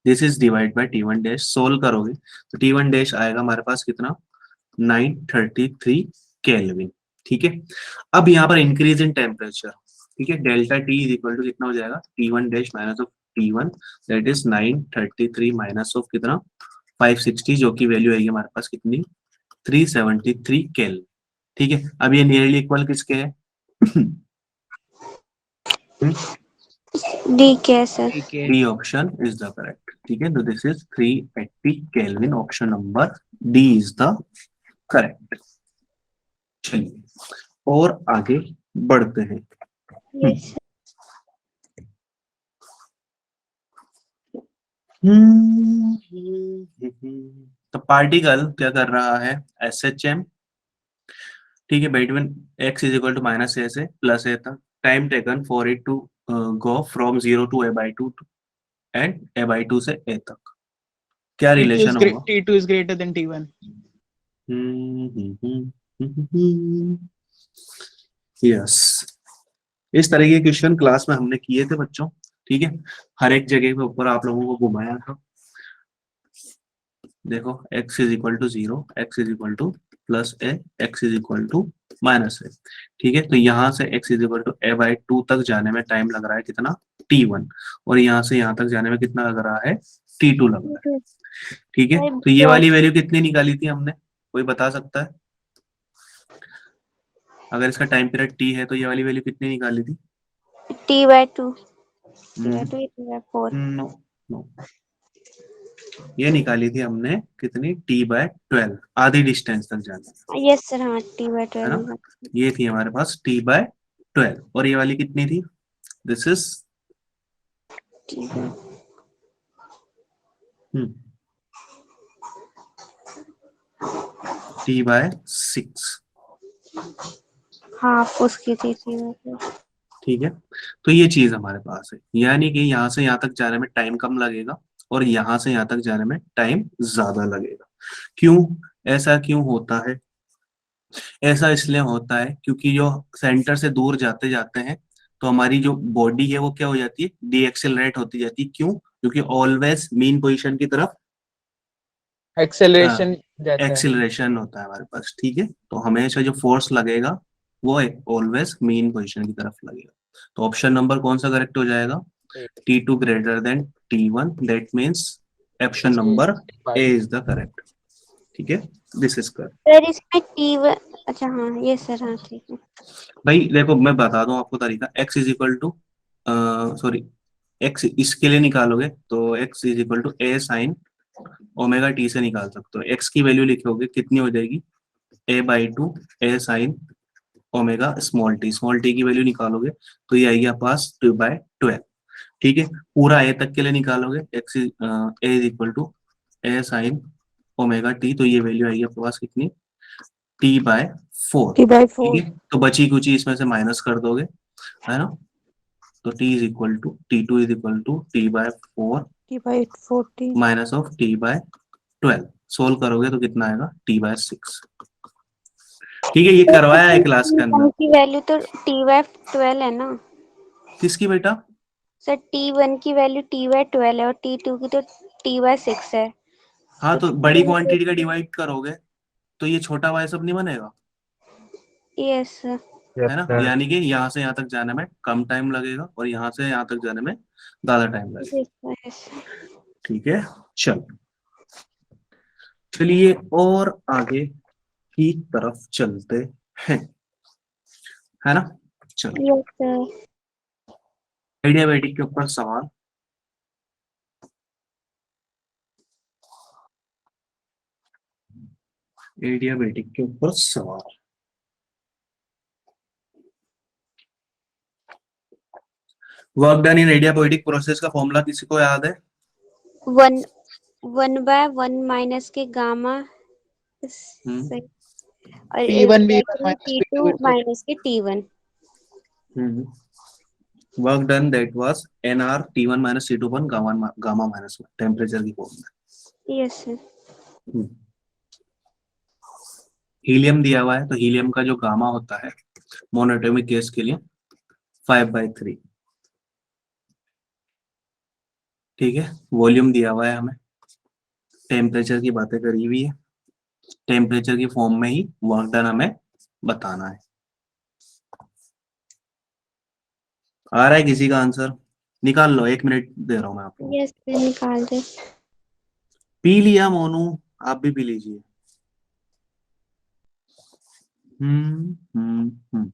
This is divide by T1 dash, solve करोगे तो T1 डैश आएगा हमारे पास कितना 933 केल्विन। ठीक है, अब यहाँ पर इंक्रीज इन टेम्परेचर, ठीक है, delta T is equal to कितना हो जाएगा T1 dash minus of T1 that is 933 minus of कितना 560, जो की वैल्यू आएगी हमारे पास कितनी 373 केल्विन। ठीक है, अब ये नियरली इक्वल किसके है
डी के सर।
ठीक है।
D option is the correct. ठीक है, तो this is 380 kelvin, option number D is the correct. चलिए और आगे बढ़ते हैं।
Yes sir.
तो पार्टिकल क्या कर रहा है SHM, ठीक है, between x is equal to minus A से प्लस ए तक, time taken for it to go from 0 to a/2 and a/2 से a तक, क्या रिलेशन होगा?
T2 is greater than T1.
Yes, इस तरह के क्वेश्चन क्लास में हमने किए थे बच्चों। ठीक है, हर एक जगह पे ऊपर आप लोगों को घुमाया था। देखो x is equal to 0, x is equal to plus A, x is equal to minus A. ठीक है, तो यहाँ से x is equal to a/2 तक जाने में टाइम लग रहा है कितना T1, और यहाँ से यहाँ तक जाने में कितना लग रहा है T2 लग रहा है। ठीक है, तो ये वाली वैल्यू कितनी निकाली थी हमने, कोई बता सकता है? अगर इसका टाइम पीरियड t है तो ये वाली वैल्यू कितनी निकाली थी?
T/2 T/4।
नो नो, ये निकाली थी हमने कितनी T/12, आधी डिस्टेंस तक जाना,
यस सर, हाँ
है ना?
T/12।
ये थी हमारे पास T/12, और ये वाली कितनी थी? This is T/6।
हाँ उसकी थी T/12।
ठीक है, तो ये चीज हमारे पास है, यानी कि यहाँ से यहाँ तक जाने में टाइम कम लगेगा और यहाँ से यहाँ तक जाने में टाइम ज्यादा लगेगा। क्यों ऐसा क्यों होता है? ऐसा इसलिए होता है क्योंकि जो सेंटर से दूर जाते जाते हैं तो हमारी जो बॉडी है वो क्या हो जाती है, डीएक्सेलरेट होती जाती है। क्यों? क्योंकि ऑलवेज मीन पोजीशन की तरफ
Acceleration जाता है।
एक्सिलरेशन होता है हमारे पास। ठीक है, तो हमेशा जो फोर्स लगेगा वो ऑलवेज मीन पोजीशन की तरफ लगेगा। तो ऑप्शन नंबर कौन सा करेक्ट हो जाएगा? T2 greater than T1, that means option number A is the correct. ठीक है, दिस इज करेक्ट।
सर इसमें T1, अच्छा हाँ ये सर, हाँ ठीक है।
भाई देखो मैं बता दूं आपको तरीका, x is equal to sorry x इसके लिए निकालोगे तो x is equal to a sine omega t से निकाल सकते हो। x की वैल्यू लिखोगे कितनी हो जाएगी a/2 a sine omega small t की वैल्यू निकालोगे तो ये आएगी आपके पास 2/12। ठीक है, पूरा a तक के लिए निकालोगे x a is equal to a sine omega t, तो ये वैल्यू आएगी आपके पास कितनी T/4।
T/4।
ठीक है, तो बची कुची इसमें से माइनस कर दोगे, है ना? तो T is equal to T2 is equal to T/4
T/14।
Minus of T/12। Solve करोगे तो कितना आएगा T/6। ठीक है, ये करवाया है क्लास के अंदर।
T1 की वैल्यू तो T/12 है ना
किसकी बेटा?
सर? T1 की वैल्यू T/12 है और T2 की तो T/6 है।
हाँ, तो बड़ी क्वांटिटी का डिवाइड करोगे तो ये छोटा y सब नहीं बनेगा,
यस सर।
है ना? यानी कि यहाँ से यहाँ तक जाने में कम टाइम लगेगा और यहाँ से यहाँ तक जाने में ज्यादा टाइम लगेगा।
यस।
ठीक है, चलिए और आगे की तरफ चलते हैं, है ना? चलो,
यस सर।
एडियाबैटिक के ऊपर सवाल। एडियाबैटिक के ऊपर सवाल। Work done in adiabatic process का फॉर्मूला किसी को याद है?
1/1 माइनस के गामा और
T1 भी
T2 माइनस के T1।
Work done that was NR T1 minus T2 upon gamma minus temperature की फॉर्मूला।
Yes sir.
हीलियम दिया हुआ है, तो हीलियम का जो गामा होता है मोनोएटॉमिक केस के लिए 5/3। ठीक है, वॉल्यूम दिया हुआ है हमें, टेम्परेचर की बातें करी हुई है, टेम्परेचर की फॉर्म में ही वर्क डन हमें बताना है। आ रहा है किसी का आंसर? निकाल लो, 1 मिनट दे रहा हूं मैं आपको।
यस सर, निकाल दे।
पी लिया मोनू, आप भी पी लीजिए। हम्म।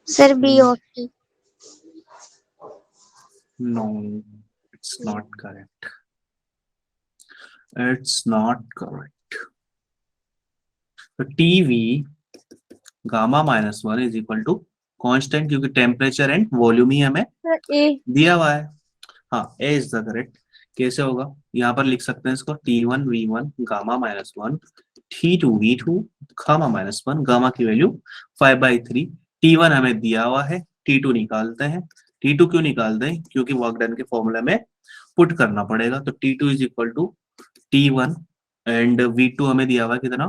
Sir B option.
No, it's not correct. It's not correct. So TV gamma -1 is equal to constant, क्योंकि टेम्परेचर एंड वॉल्यूम ही हमें
सर ए।
दिया हुआ है। हाँ, A इज द करेक्ट। कैसे होगा? यहाँ पर लिख सकते हैं इसको T1 V1 gamma -1 T2 V2 gamma -1, gamma की वैल्यू 5/3। T1 हमें दिया हुआ है, T2 निकालते हैं। T2 क्यों निकालते हैं? क्योंकि वर्क डन के फॉर्मूले में पुट करना पड़ेगा। तो T2 is equal to T1 and V2 हमें दिया हुआ है कितना,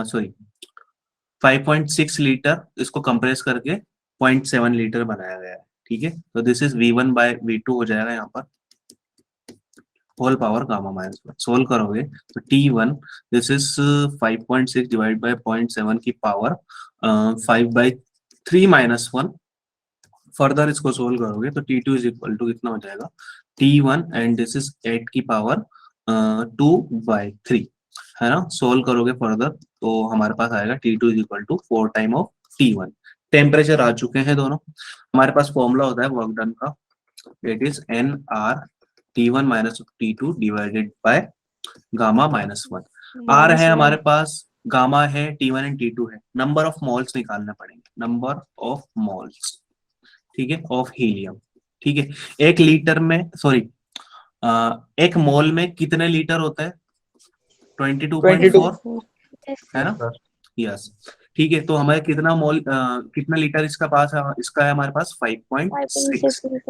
सॉरी 5.6 लीटर, इसको कंप्रेस करके 0.7 लीटर बनाया गया है। ठीक है, तो दिस इज V1/V2 हो जाएगा यहाँ पर, होल पावर गामा -1। सोल्व करोगे तो T1 this is 5.6 divide by 0.7 की पावर 5/3 -1। फर्दर इसको सोल्व करोगे तो T2 इज इक्वल टू कितना हो जाएगा, T1 एंड दिस इज 8 की पावर 2/3, है ना। सोल्व करोगे फर्दर तो हमारे पास आएगा T2 is equal to 4 time of T1। Temperature आ चुके हैं दोनों। हमारे पास फॉर्मूला होता है वर्क डन का, it is NR T1 minus T2 divided by gamma -1। R है हमारे पास, गामा है, T1 एंड T2 है। नंबर ऑफ मोल्स निकालने पड़ेंगे, नंबर ऑफ मोल्स, ठीक है, ऑफ हीलियम। ठीक है, 1 लीटर में, सॉरी 1 मोल में कितने लीटर होता है? 22.4, है ना। यस, ठीक है, तो हमारे कितना मोल, कितना लीटर इसका पास है? इसका है हमारे पास 5.6।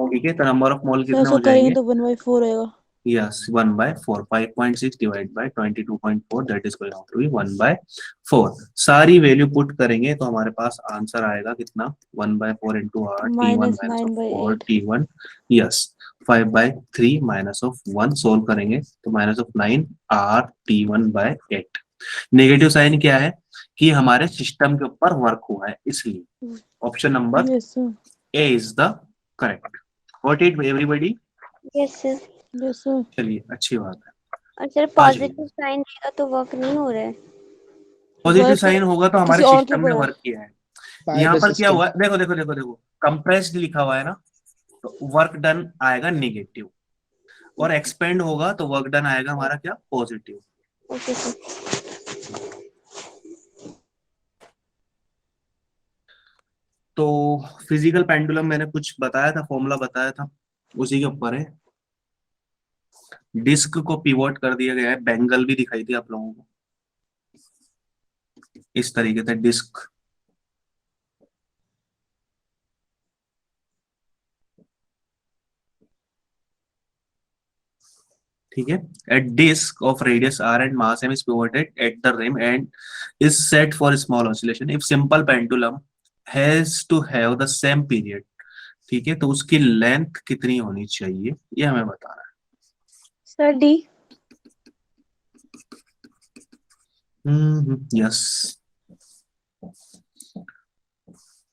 ठीक है, तो नंबर ऑफ मोल कितने हो
करेंगे
जाएंगे?
तो 1/4 आएगा।
Yes, 1/4, 5.6 divided by 22.4, that is going to be 1/4। सारी वैल्यू पुट करेंगे तो हमारे पास आंसर आएगा कितना, 1/4 into R T1 minus of 4 T1, yes 5/3 minus of 1। Solve करेंगे तो minus of 9 R T1/8। Negative sign क्या है कि हमारे सिस्टम के ऊपर वर्क हुआ है, इसलिए option number A is the correct. Got it everybody?
Yes sir.
चलिए, अच्छी बात है।
और सर पॉजिटिव साइन देगा तो वर्क नहीं हो रहा है।
पॉजिटिव साइन होगा तो हमारे
किसी और
सिस्टम
के
ने
ऊपर है।
वर्क किया है। यहाँ पर क्या हुआ है? देखो देखो देखो देखो, कंप्रेस्ड लिखा हुआ है ना, तो वर्क डन आएगा नेगेटिव, और एक्सपेंड होगा तो वर्क डन आएगा हमारा क्या, पॉजिटिव।
Okay sir.
तो फिजिकल पेंडुलम मैंने कुछ बताया था, फॉर्मूला बताया था, उसी के ऊपर है। डिस्क को पिवोट कर दिया गया है, बेंगल भी दिखाई थी आप लोगों को, इस तरीके से डिस्क। ठीक है, a disk of radius r and mass m is pivoted at the rim and is set for small oscillation if simple pendulum has to have the same period। ठीक है, तो उसकी लेंथ कितनी होनी चाहिए ये हमें बताना है।
Sir D.
यस,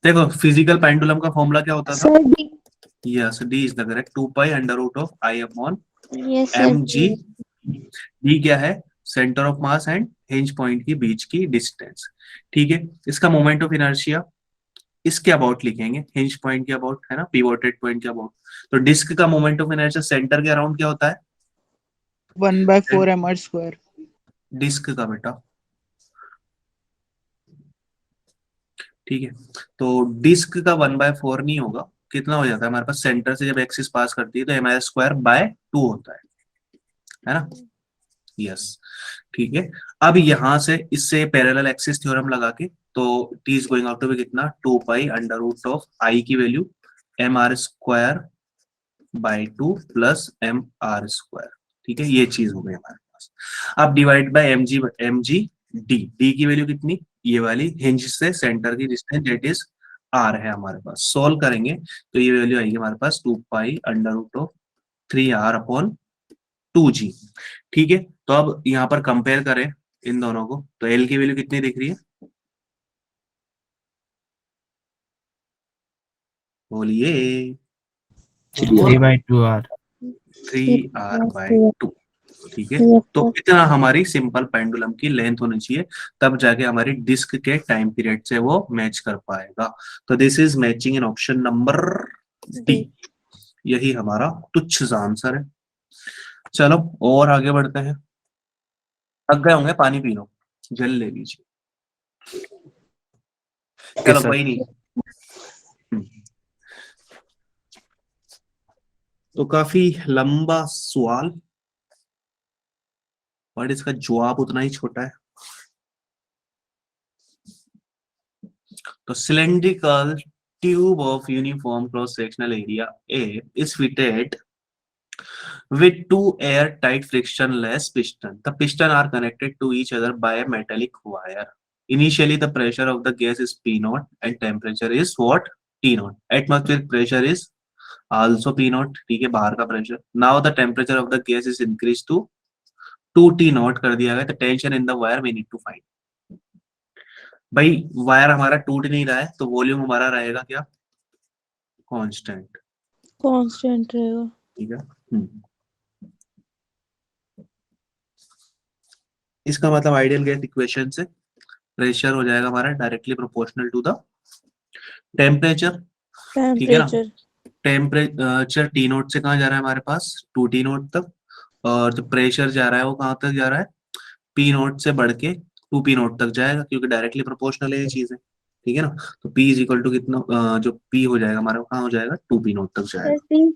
देखो फिजिकल पेंडुलम का फॉर्मूला क्या होता था?
Sir D.
Yes, D is the correct, 2π√I/mg।
Yes sir.
D क्या है? Centre of mass and hinge point के बीच की डिस्टेंस। ठीक है, इसका मोमेंट ऑफ इनर्शिया इसके अबाउट लिखेंगे, हिंज पॉइंट के अबाउट, है ना, पिवोटेड पॉइंट के अबाउट। तो डिस्क का मोमेंट ऑफ इनर्शिया सेंटर के अराउंड क्या होता है?
1/4 mr²।
डिस्क का बेटा, ठीक है, तो डिस्क का 1/4 नहीं होगा, कितना हो जाता है हमारे पास? सेंटर से जब एक्सिस पास करती है तो mr²/2 होता है ना। यस, ठीक है, अब यहां से इससे पैरेलल एक्सिस थ्योरम लगा के, तो t इज गोइंग आउट टू बी कितना, 2π√I की value mr² by 2 plus m r square. ठीक है, ये चीज हो गई हमारे पास। अब divide by m g d, d की वैल्यू कितनी, ये वाली हिंज से सेंटर की डिस्टेंस दैट इज आर है हमारे पास। सोल्व करेंगे तो ये वैल्यू आएगी हमारे पास 2 pi under root of 3r upon 2g। ठीक है, तो अब यहाँ पर कंपेयर करें इन दोनों को, तो एल की वैल्यू कितनी दिख रही है, बोलिए,
3/2r।
3r/2। ठीक है, तो इतना हमारी सिंपल पेंडुलम की लेंथ होनी चाहिए, तब जाके हमारी डिस्क के टाइम पीरियड से वो मैच कर पाएगा। तो this is matching in option number D. यही हमारा तुच्छ सा आंसर है। चलो और आगे बढ़ते हैं। थक गए होंगे, पानी पी लो, जल ले लीजिए। चलो कोई नहीं। तो काफी लंबा सवाल, और इसका जवाब उतना ही छोटा है। तो cylindrical tube of uniform cross sectional area A is fitted with two airtight frictionless piston. The piston are connected to each other by a metallic wire. Initially, the pressure of the gas is P0 and temperature is what? T0. Atmospheric pressure is also P0. ठीक है, बाहर का pressure. Now the temperature of the gas is increased to 2T0 कर दिया गया। The tension in the wire we need to find. भाई wire हमारा टूट नहीं रहा है, तो वॉल्यूम हमारा रहेगा क्या, कांस्टेंट।
कांस्टेंट रहेगा।
ठीक है, इसका मतलब आइडियल गैस इक्वेशन से प्रेशर हो जाएगा हमारा directly proportional to the temperature. ठीक है ना, टेम्परेचर टी नोट से कहाँ जा रहा है हमारे पास, 2T नोट तक, और जो प्रेशर जा रहा है वो कहाँ तक जा रहा है, P नोट से बढ़ के 2P नोट तक जाएगा, क्योंकि डायरेक्टली प्रोपोर्शनल है ये चीज है। ठीक है ना, तो P इज इक्वल टू कितना, जो P हो जाएगा हमारा कहाँ हो जाएगा, 2P नोट तक जाएगा।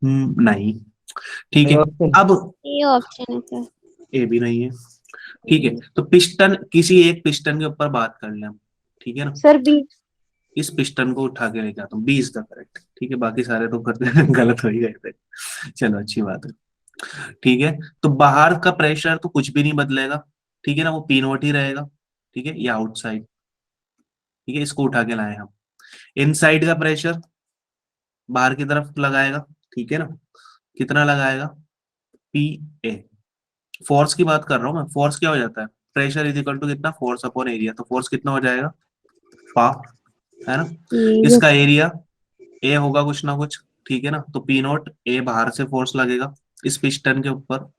नहीं, ठीक है। अब
ये ऑप्शन है सर,
ए भी नहीं है। ठीक है, तो पिस्टन, किसी एक पिस्टन के ऊपर बात कर लें हम। ठीक है ना,
सर बी।
इस पिस्टन को उठा के लेके आता हूँ, बी इज द करेक्ट। ठीक है, बाकी सारे तो गलत हो ही गए थे। चलो अच्छी बात है। ठीक है, तो बाहर का प्रेशर तो कुछ भी नहीं बदलेगा। ठीक है ना, वो पी नोट ही रहेगा। ठीक है, ये आउटसाइड। ठीक है, इसको उठा के लाए हम। इनसाइड का प्रेशर बाहर की तरफ लगाएगा। ठीक है ना, कितना लगाएगा, पी ए। फोर्स की बात कर रहा हूं मैं, फोर्स क्या हो जाता है, प्रेशर इज इक्वल टू कितना, फोर्स अपॉन एरिया। तो फोर्स कितना हो जाएगा, पा, है ना, इसका एरिया ए होगा कुछ ना कुछ। ठीक है ना, तो पी नोट ए बाहर से फोर्स लगेगा इस पिस्टन के ऊपर,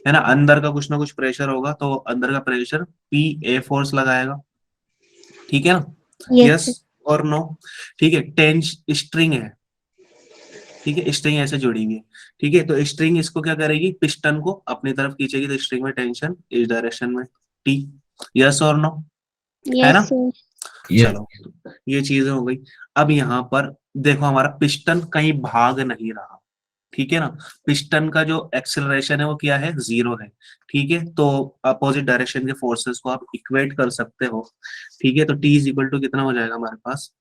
है ना, अंदर का कुछ ना कुछ प्रेशर होगा, तो अंदर का प्रेशर पी ए फोर्स लगाएगा। ठीक है ना, यस और नो। ठीक है, टेंस स्ट्रिंग है। ठीक है, स्ट्रिंग ऐसे जुड़ी हुई है। ठीक है, तो स्ट्रिंग इसको क्या करेगी, पिस्टन को अपनी तरफ खींचेगी, तो स्ट्रिंग में टेंशन इस डायरेक्शन में टी। यस और नो, है ना। चलो ये चीजें हो गई। अब यहाँ पर देखो, हमारा पिस्टन कहीं भाग नहीं रहा। ठीक है ना, पिस्टन का जो एक्सेलरेशन है वो क्या है, 0 है। ठीक है, तो अपोजिट डायरेक्शन के फोर्सेस को आप इक्वेट कर सकते हो। ठीक है, तो टी इज इक्वल टू कितना हो जाएगा हमारे पास,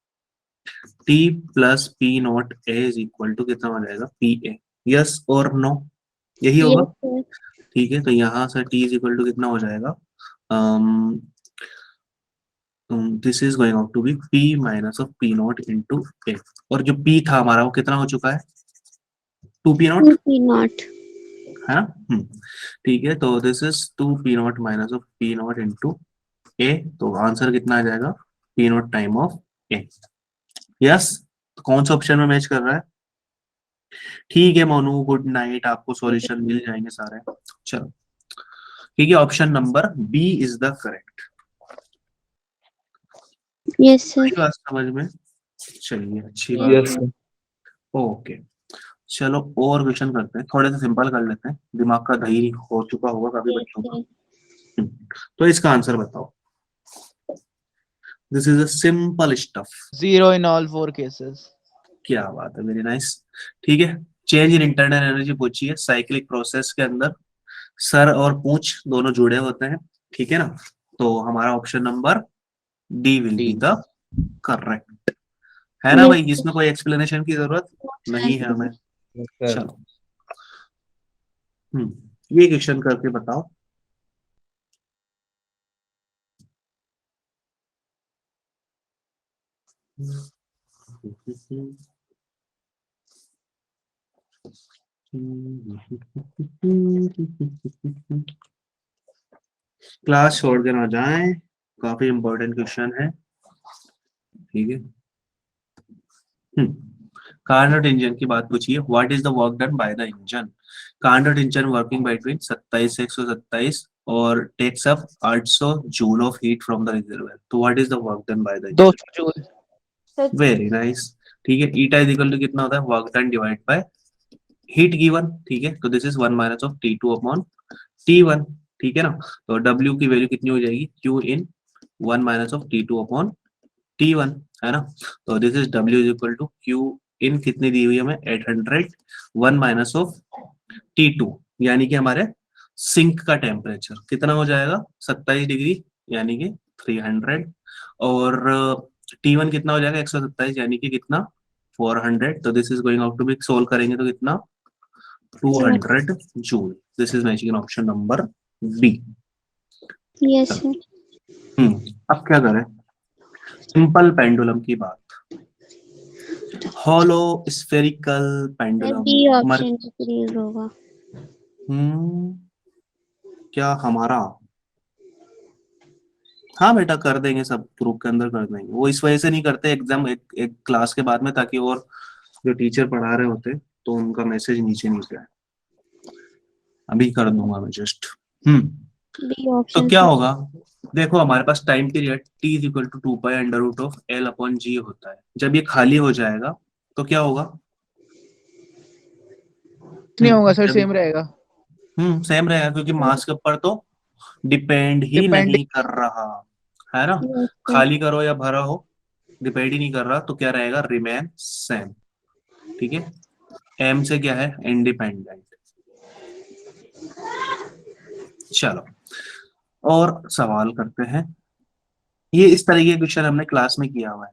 T plus P naught A is equal to कितना हो जाएगा, पी ए। यस और नो, यही होगा। ठीक है, तो यहाँ से T इज इक्वल टू कितना हो जाएगा, this is going out to be P minus of P nought into A. और जो P था हमारा वो कितना हो चुका है, 2P नोट, है ना। ठीक है, तो this is 2P nought minus of P nought into A. तो आंसर कितना आ जाएगा, P nought time of A. Yes, तो कौन सा ऑप्शन में मैच कर रहा है। ठीक है मोनू, गुड नाइट, आपको सॉल्यूशन मिल जाएंगे सारे। चलो ठीक है, option number B is the correct.
Yes sir.
बात समझ में, चलिए अच्छी बात है। ओके, चलो और क्वेश्चन करते हैं, थोड़े से सिंपल कर लेते हैं, दिमाग का दही हो चुका होगा काफी बच्चों का। तो इसका आंसर बताओ। This is a simple stuff.
0 in all 4 cases.
क्या बात है, वेरी नाइस। ठीक है, चेंज इन इंटरनल एनर्जी पूछी है, साइक्लिक प्रोसेस के अंदर सर और पूंछ दोनों जुड़े होते हैं। ठीक है ना, तो हमारा option number D will be the correct, है ना भाई, इसमें कोई एक्सप्लेनेशन की जरूरत नहीं है हमें।
सर
चलो ये क्वेश्चन करके बताओ। क्लास छोड़ के ना जाएं, काफी इंपॉर्टेंट क्वेश्चन है, ठीक है। कार्नोट इंजन की बात पूछिए, what is the work done by the engine. Carnot engine working between 27 से 127 और takes up 800 joule of heat from the reservoir. तो what is the work done by the engine.
200 joule.
Sir
very nice, ठीक है। Eta is equal to कितना होता है, work done divide by heat given, ठीक है। तो this is 1 minus of T2 upon T1, ठीक है ना। तो W की वैल्यू कितनी हो जाएगी, Q in 1 minus of T2 upon T1, है ना। तो this is W is equal to Q in कितनी दी हुई है हमें 800, 1 माइनस ऑफ T2, यानी कि हमारे सिंक का टेम्परेचर कितना हो जाएगा 27 डिग्री यानी कि 300, और T1 कितना हो जाएगा 127 यानी कि कितना 400। तो this is going out to be, solve करेंगे तो कितना 200 joule. This is matching in option number B.
Yes sir.
अब क्या करें, सिंपल पेंडुलम की बात, hollow spherical
sir
pendulum.
B option please होगा।
क्या हमारा, हाँ बेटा कर देंगे, सब ग्रुप के अंदर कर देंगे। वो इस वजह से नहीं करते एग्जाम एक क्लास के बाद में, ताकि और जो टीचर पढ़ा रहे होते तो उनका मैसेज नीचे नहीं जाए। अभी कर दूंगा मैं जस्ट।
बी
तो
ऑप्शन
क्या होगा, देखो हमारे पास time period t is equal to 2 pi under root of L upon G होता है। जब ये खाली हो जाएगा तो क्या होगा,
नहीं होगा सर,
जब
सेम रहेगा।
सेम रहेगा, क्योंकि मास के ऊपर तो डिपेंड ही
डिपेंड।
नहीं कर रहा है ना।
Yes sir.
खाली करो या भरा हो डिपेंड ही नहीं कर रहा, तो क्या रहेगा, रिमेन सेम, ठीक है। एम से क्या है, इंडिपेंडेंट। चलो और सवाल करते हैं। ये इस तरीके के क्वेश्चन हमने क्लास में किया हुआ है।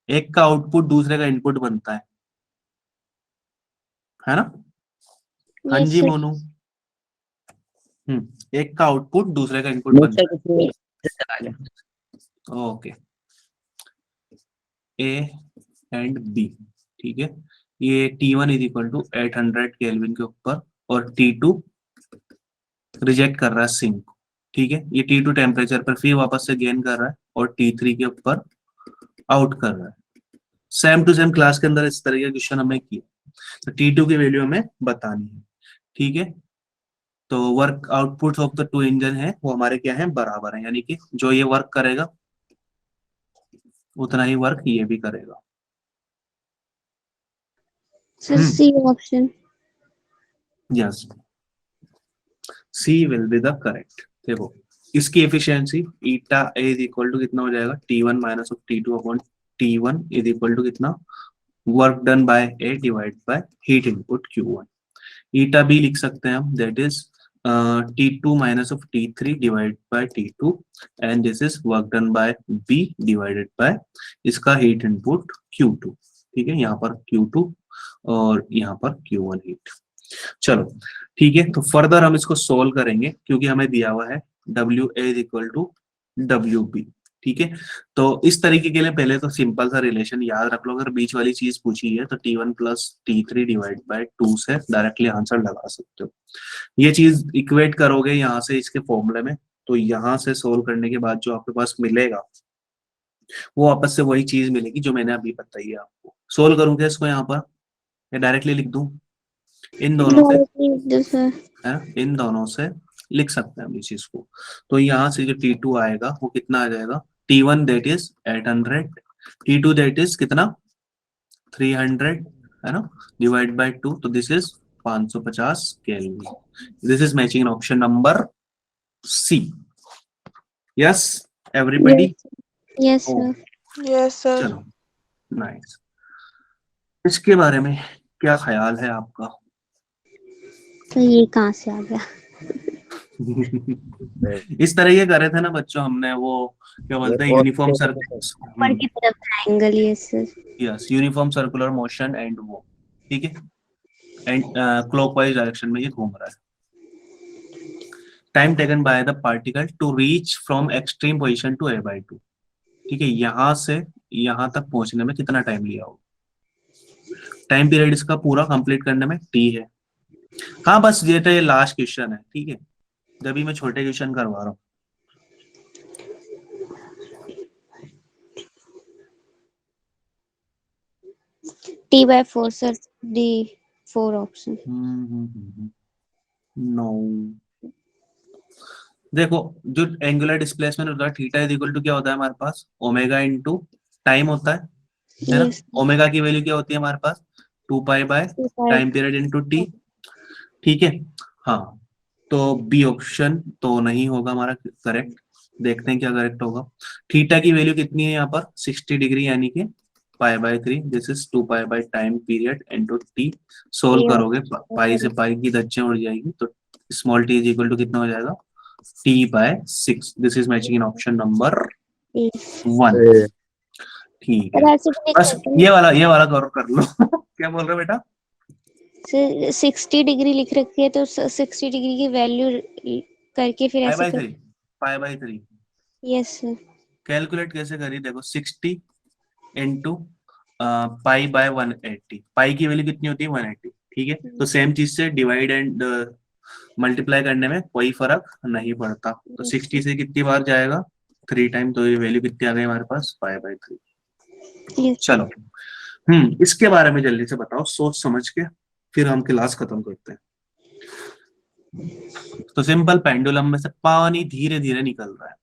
एक का आउटपुट दूसरे का इनपुट बनता है ना। हाँ
यस
जी
सर।
मोनू। एक का आउटपुट दूसरे का इनपुट
मुझसे
बनता
कुछ नहीं चला गया।
है। ओके, ए एंड बी, ठीक है। ये T1 is equal to 800 kelvin के ऊपर, और T2 रिजेक्ट कर रहा है सिंक, ठीक है। ये T2 टेम्परेचर पर फिर वापस से गेन कर रहा है, और T3 के ऊपर आउट कर रहा है। सेम टू सेम क्लास के अंदर इस तरह का क्वेश्चन हमने किया। तो T2 की वैल्यू हमें बतानी है, ठीक है। तो work output of the two engine है वो हमारे क्या है, बराबर है, यानी कि जो ये वर्क करेगा उतना ही वर्क ये भी करेगा।
Sir C option.
Yes, C will be the correct. देखो इसकी efficiency eta A is equal to कितना हो जाएगा, T1 minus of T2 upon T1 is equal to कितना, work done by A divide by heat input Q1। Eta B लिख सकते हैं हम, that is T2 minus of T3 divided by T2, and this is work done by B divided by इसका heat input Q2, ठीक है। यहाँ पर Q2 और यहाँ पर Q1 हीट। चलो ठीक है, तो फर्दर हम इसको सोल्व करेंगे, क्योंकि हमें दिया हुआ है WA is equal to WB, ठीक है। तो इस तरीके के लिए पहले तो सिंपल सा रिलेशन याद रख लो। अगर बीच वाली चीज पूछी है तो T1 plus T3 divide by 2 से डायरेक्टली आंसर लगा सकते हो। ये चीज इक्वेट करोगे यहाँ से इसके फॉर्मूले में, तो यहाँ से सोल्व करने के बाद जो आपके पास मिलेगा वो आपस से वही चीज मिलेगी जो मैंने अभी बताई है आपको। सोल्व करूंगा इसको यहाँ पर, या डायरेक्टली लिख दूं, इन दोनों से है, इन दोनों से लिख सकते हैं हम इस चीज को। तो यहाँ से जो T2 आएगा वो कितना आ जाएगा, T1 that is 800, T2 that is कितना 300, है ना, डिवाइड बाय 2, तो this is 550 kelvin. This is matching in option number C. Yes everybody.
Yes sir.
Yes sir.
चलो नाइस। इसके बारे में क्या ख्याल है आपका।
तो ये कहाँ से आ गया।
इस तरह के करे थे ना बच्चों हमने, वो क्या बोलते हैं, यूनिफॉर्म सर्किट्स।
ऊपर की तरफ triangle. Yes sir.
Yes, uniform circular motion and वो, ठीक है, एंड क्लॉकवाइज डायरेक्शन में ये घूम रहा है। Time taken by the particle to reach from extreme position to a/2, ठीक है, यहां से यहां तक पहुंचने में कितना टाइम लिया होगा। टाइम पीरियड इसका पूरा कंप्लीट करने में t है। हाँ बस ये तो ये लास्ट क्वेश्चन है, ठीक है, जब भी मैं छोटे क्वेश्चन करवा रहा हूँ।
T/4 sir, D 4 option.
No, देखो जो एंगुलर डिस्प्लेसमेंट होता है थीटा इज इक्वल टू क्या होता है हमारे पास, ओमेगा इनटू टाइम होता है ना।
Yes,
ओमेगा की वैल्यू क्या होती है हमारे पास, 2 pi bye
2
time period into T, ठीक है। हाँ, तो बी ऑप्शन तो नहीं होगा हमारा करेक्ट, देखते हैं क्या करेक्ट होगा। थीटा की वैल्यू कितनी है यहाँ पर, 60 डिग्री, यानी कि π/3, this is 2 pi by time period into T. Solve
Yeah.
करोगे पाई से पाई की दच्चे उड़ जाएगी, तो small t is equal to कितना हो जाएगा, t/6। This is matching in option number
Yes.
1,
A,
ठीक
सर
है।
ऐसे भी देख
बस
सकते हैं,
ये वाला गौर कर लो क्या बोल रहे हो बेटा।
सर 60 डिग्री लिख रखी है तो 60 डिग्री की वैल्यू करके फिर ऐसे कर।
π/3
यस सर।
कैलकुलेट कैसे करी, देखो 60 इंटू पाई बाय 180, पाई की वैल्यू कितनी होती है 180, ठीक है, तो सेम चीज से डिवाइड एंड मल्टीप्लाई करने में कोई फर्क नहीं पड़ता। तो 60 से कितनी बार जाएगा, 3 टाइम, तो ये वैल्यू कितनी आ गई हमारे पास, π/3।
Yes.
चलो, इसके बारे में जल्दी से बताओ सोच समझ के, फिर हम क्लास खत्म करते हैं। तो सिंपल, पेंडुलम में से पानी धीरे धीरे निकल रहा है,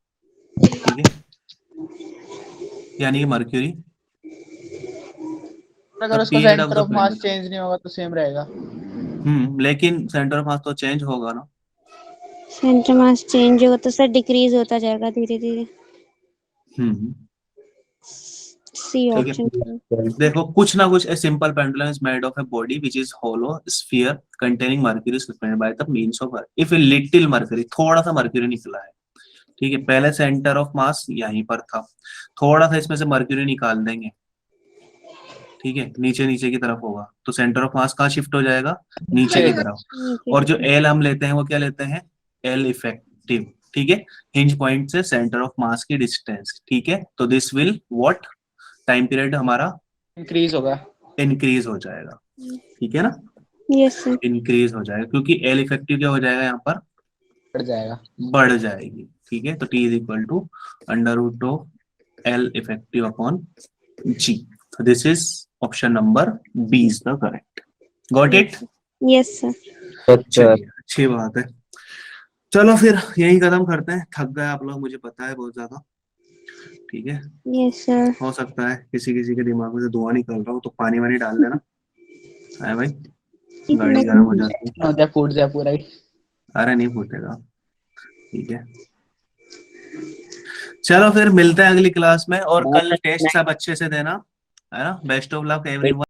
ठीक है, यानी कि मर्क्यूरी,
अगर उसका
period of
centre
the
of mass
pendulum.
Change नहीं होगा तो सेम रहेगा।
लेकिन सेंटर ऑफ मास तो चेंज होगा ना।
सेंटर मास चेंज होगा तो सर डिक्रीज होता जाएगा धीरे धीरे।
हम्म
सी
ठीक है,
ऑप्शन।
देखो कुछ ना कुछ, a simple pendulum is made of a body which is hollow sphere containing mercury suspended by the means of if a little mercury, थोड़ा सा मर्क्यूरी निकला है, ठीक है, पहले सेंटर ऑफ मास यहीं पर था, थोड़ा सा इसमें से मर्क्यूरी निकाल देंगे, ठीक है, नीचे नीचे की तरफ होगा, तो सेंटर ऑफ मास कहाँ शिफ्ट हो जाएगा, नीचे की तरफ। और जो एल हम लेते हैं वो क्या लेते हैं, एल इफेक्टिव, ठीक है, हिंज पॉइंट से सेंटर ऑफ मास की डिस्टेंस, ठीक है, तो this will what, time period हमारा
इंक्रीज होगा।
इंक्रीज हो जाएगा, ठीक है ना,
यस सर।
इंक्रीज हो जाएगा, क्योंकि एल इफेक्टिव क्या हो जाएगा यहाँ पर,
बढ़ जाएगा।
बढ़ जाएगी, ठीक है, तो t is equal to under root of l effective upon g. So this is option number B is the correct. Got it?
Yes sir.
चलिए, अच्छी बात है। चलो फिर यही खत्म करते हैं, थक गए आप लोग, मुझे पता है बहुत ज्यादा, ठीक है,
यस सर।
हो सकता है किसी किसी के दिमाग में से धुआं निकल रहा हो, तो पानी वानी डाल देना है भाई, गाड़ी गर्म हो जाती है।
हो जाए, फूट जाए पूरा ही।
अरे नहीं फूटेगा, ठीक है, चलो फिर मिलते हैं अगली क्लास में, और कल टेस्ट सब अच्छे से देना, है ना। Best of luck everyone.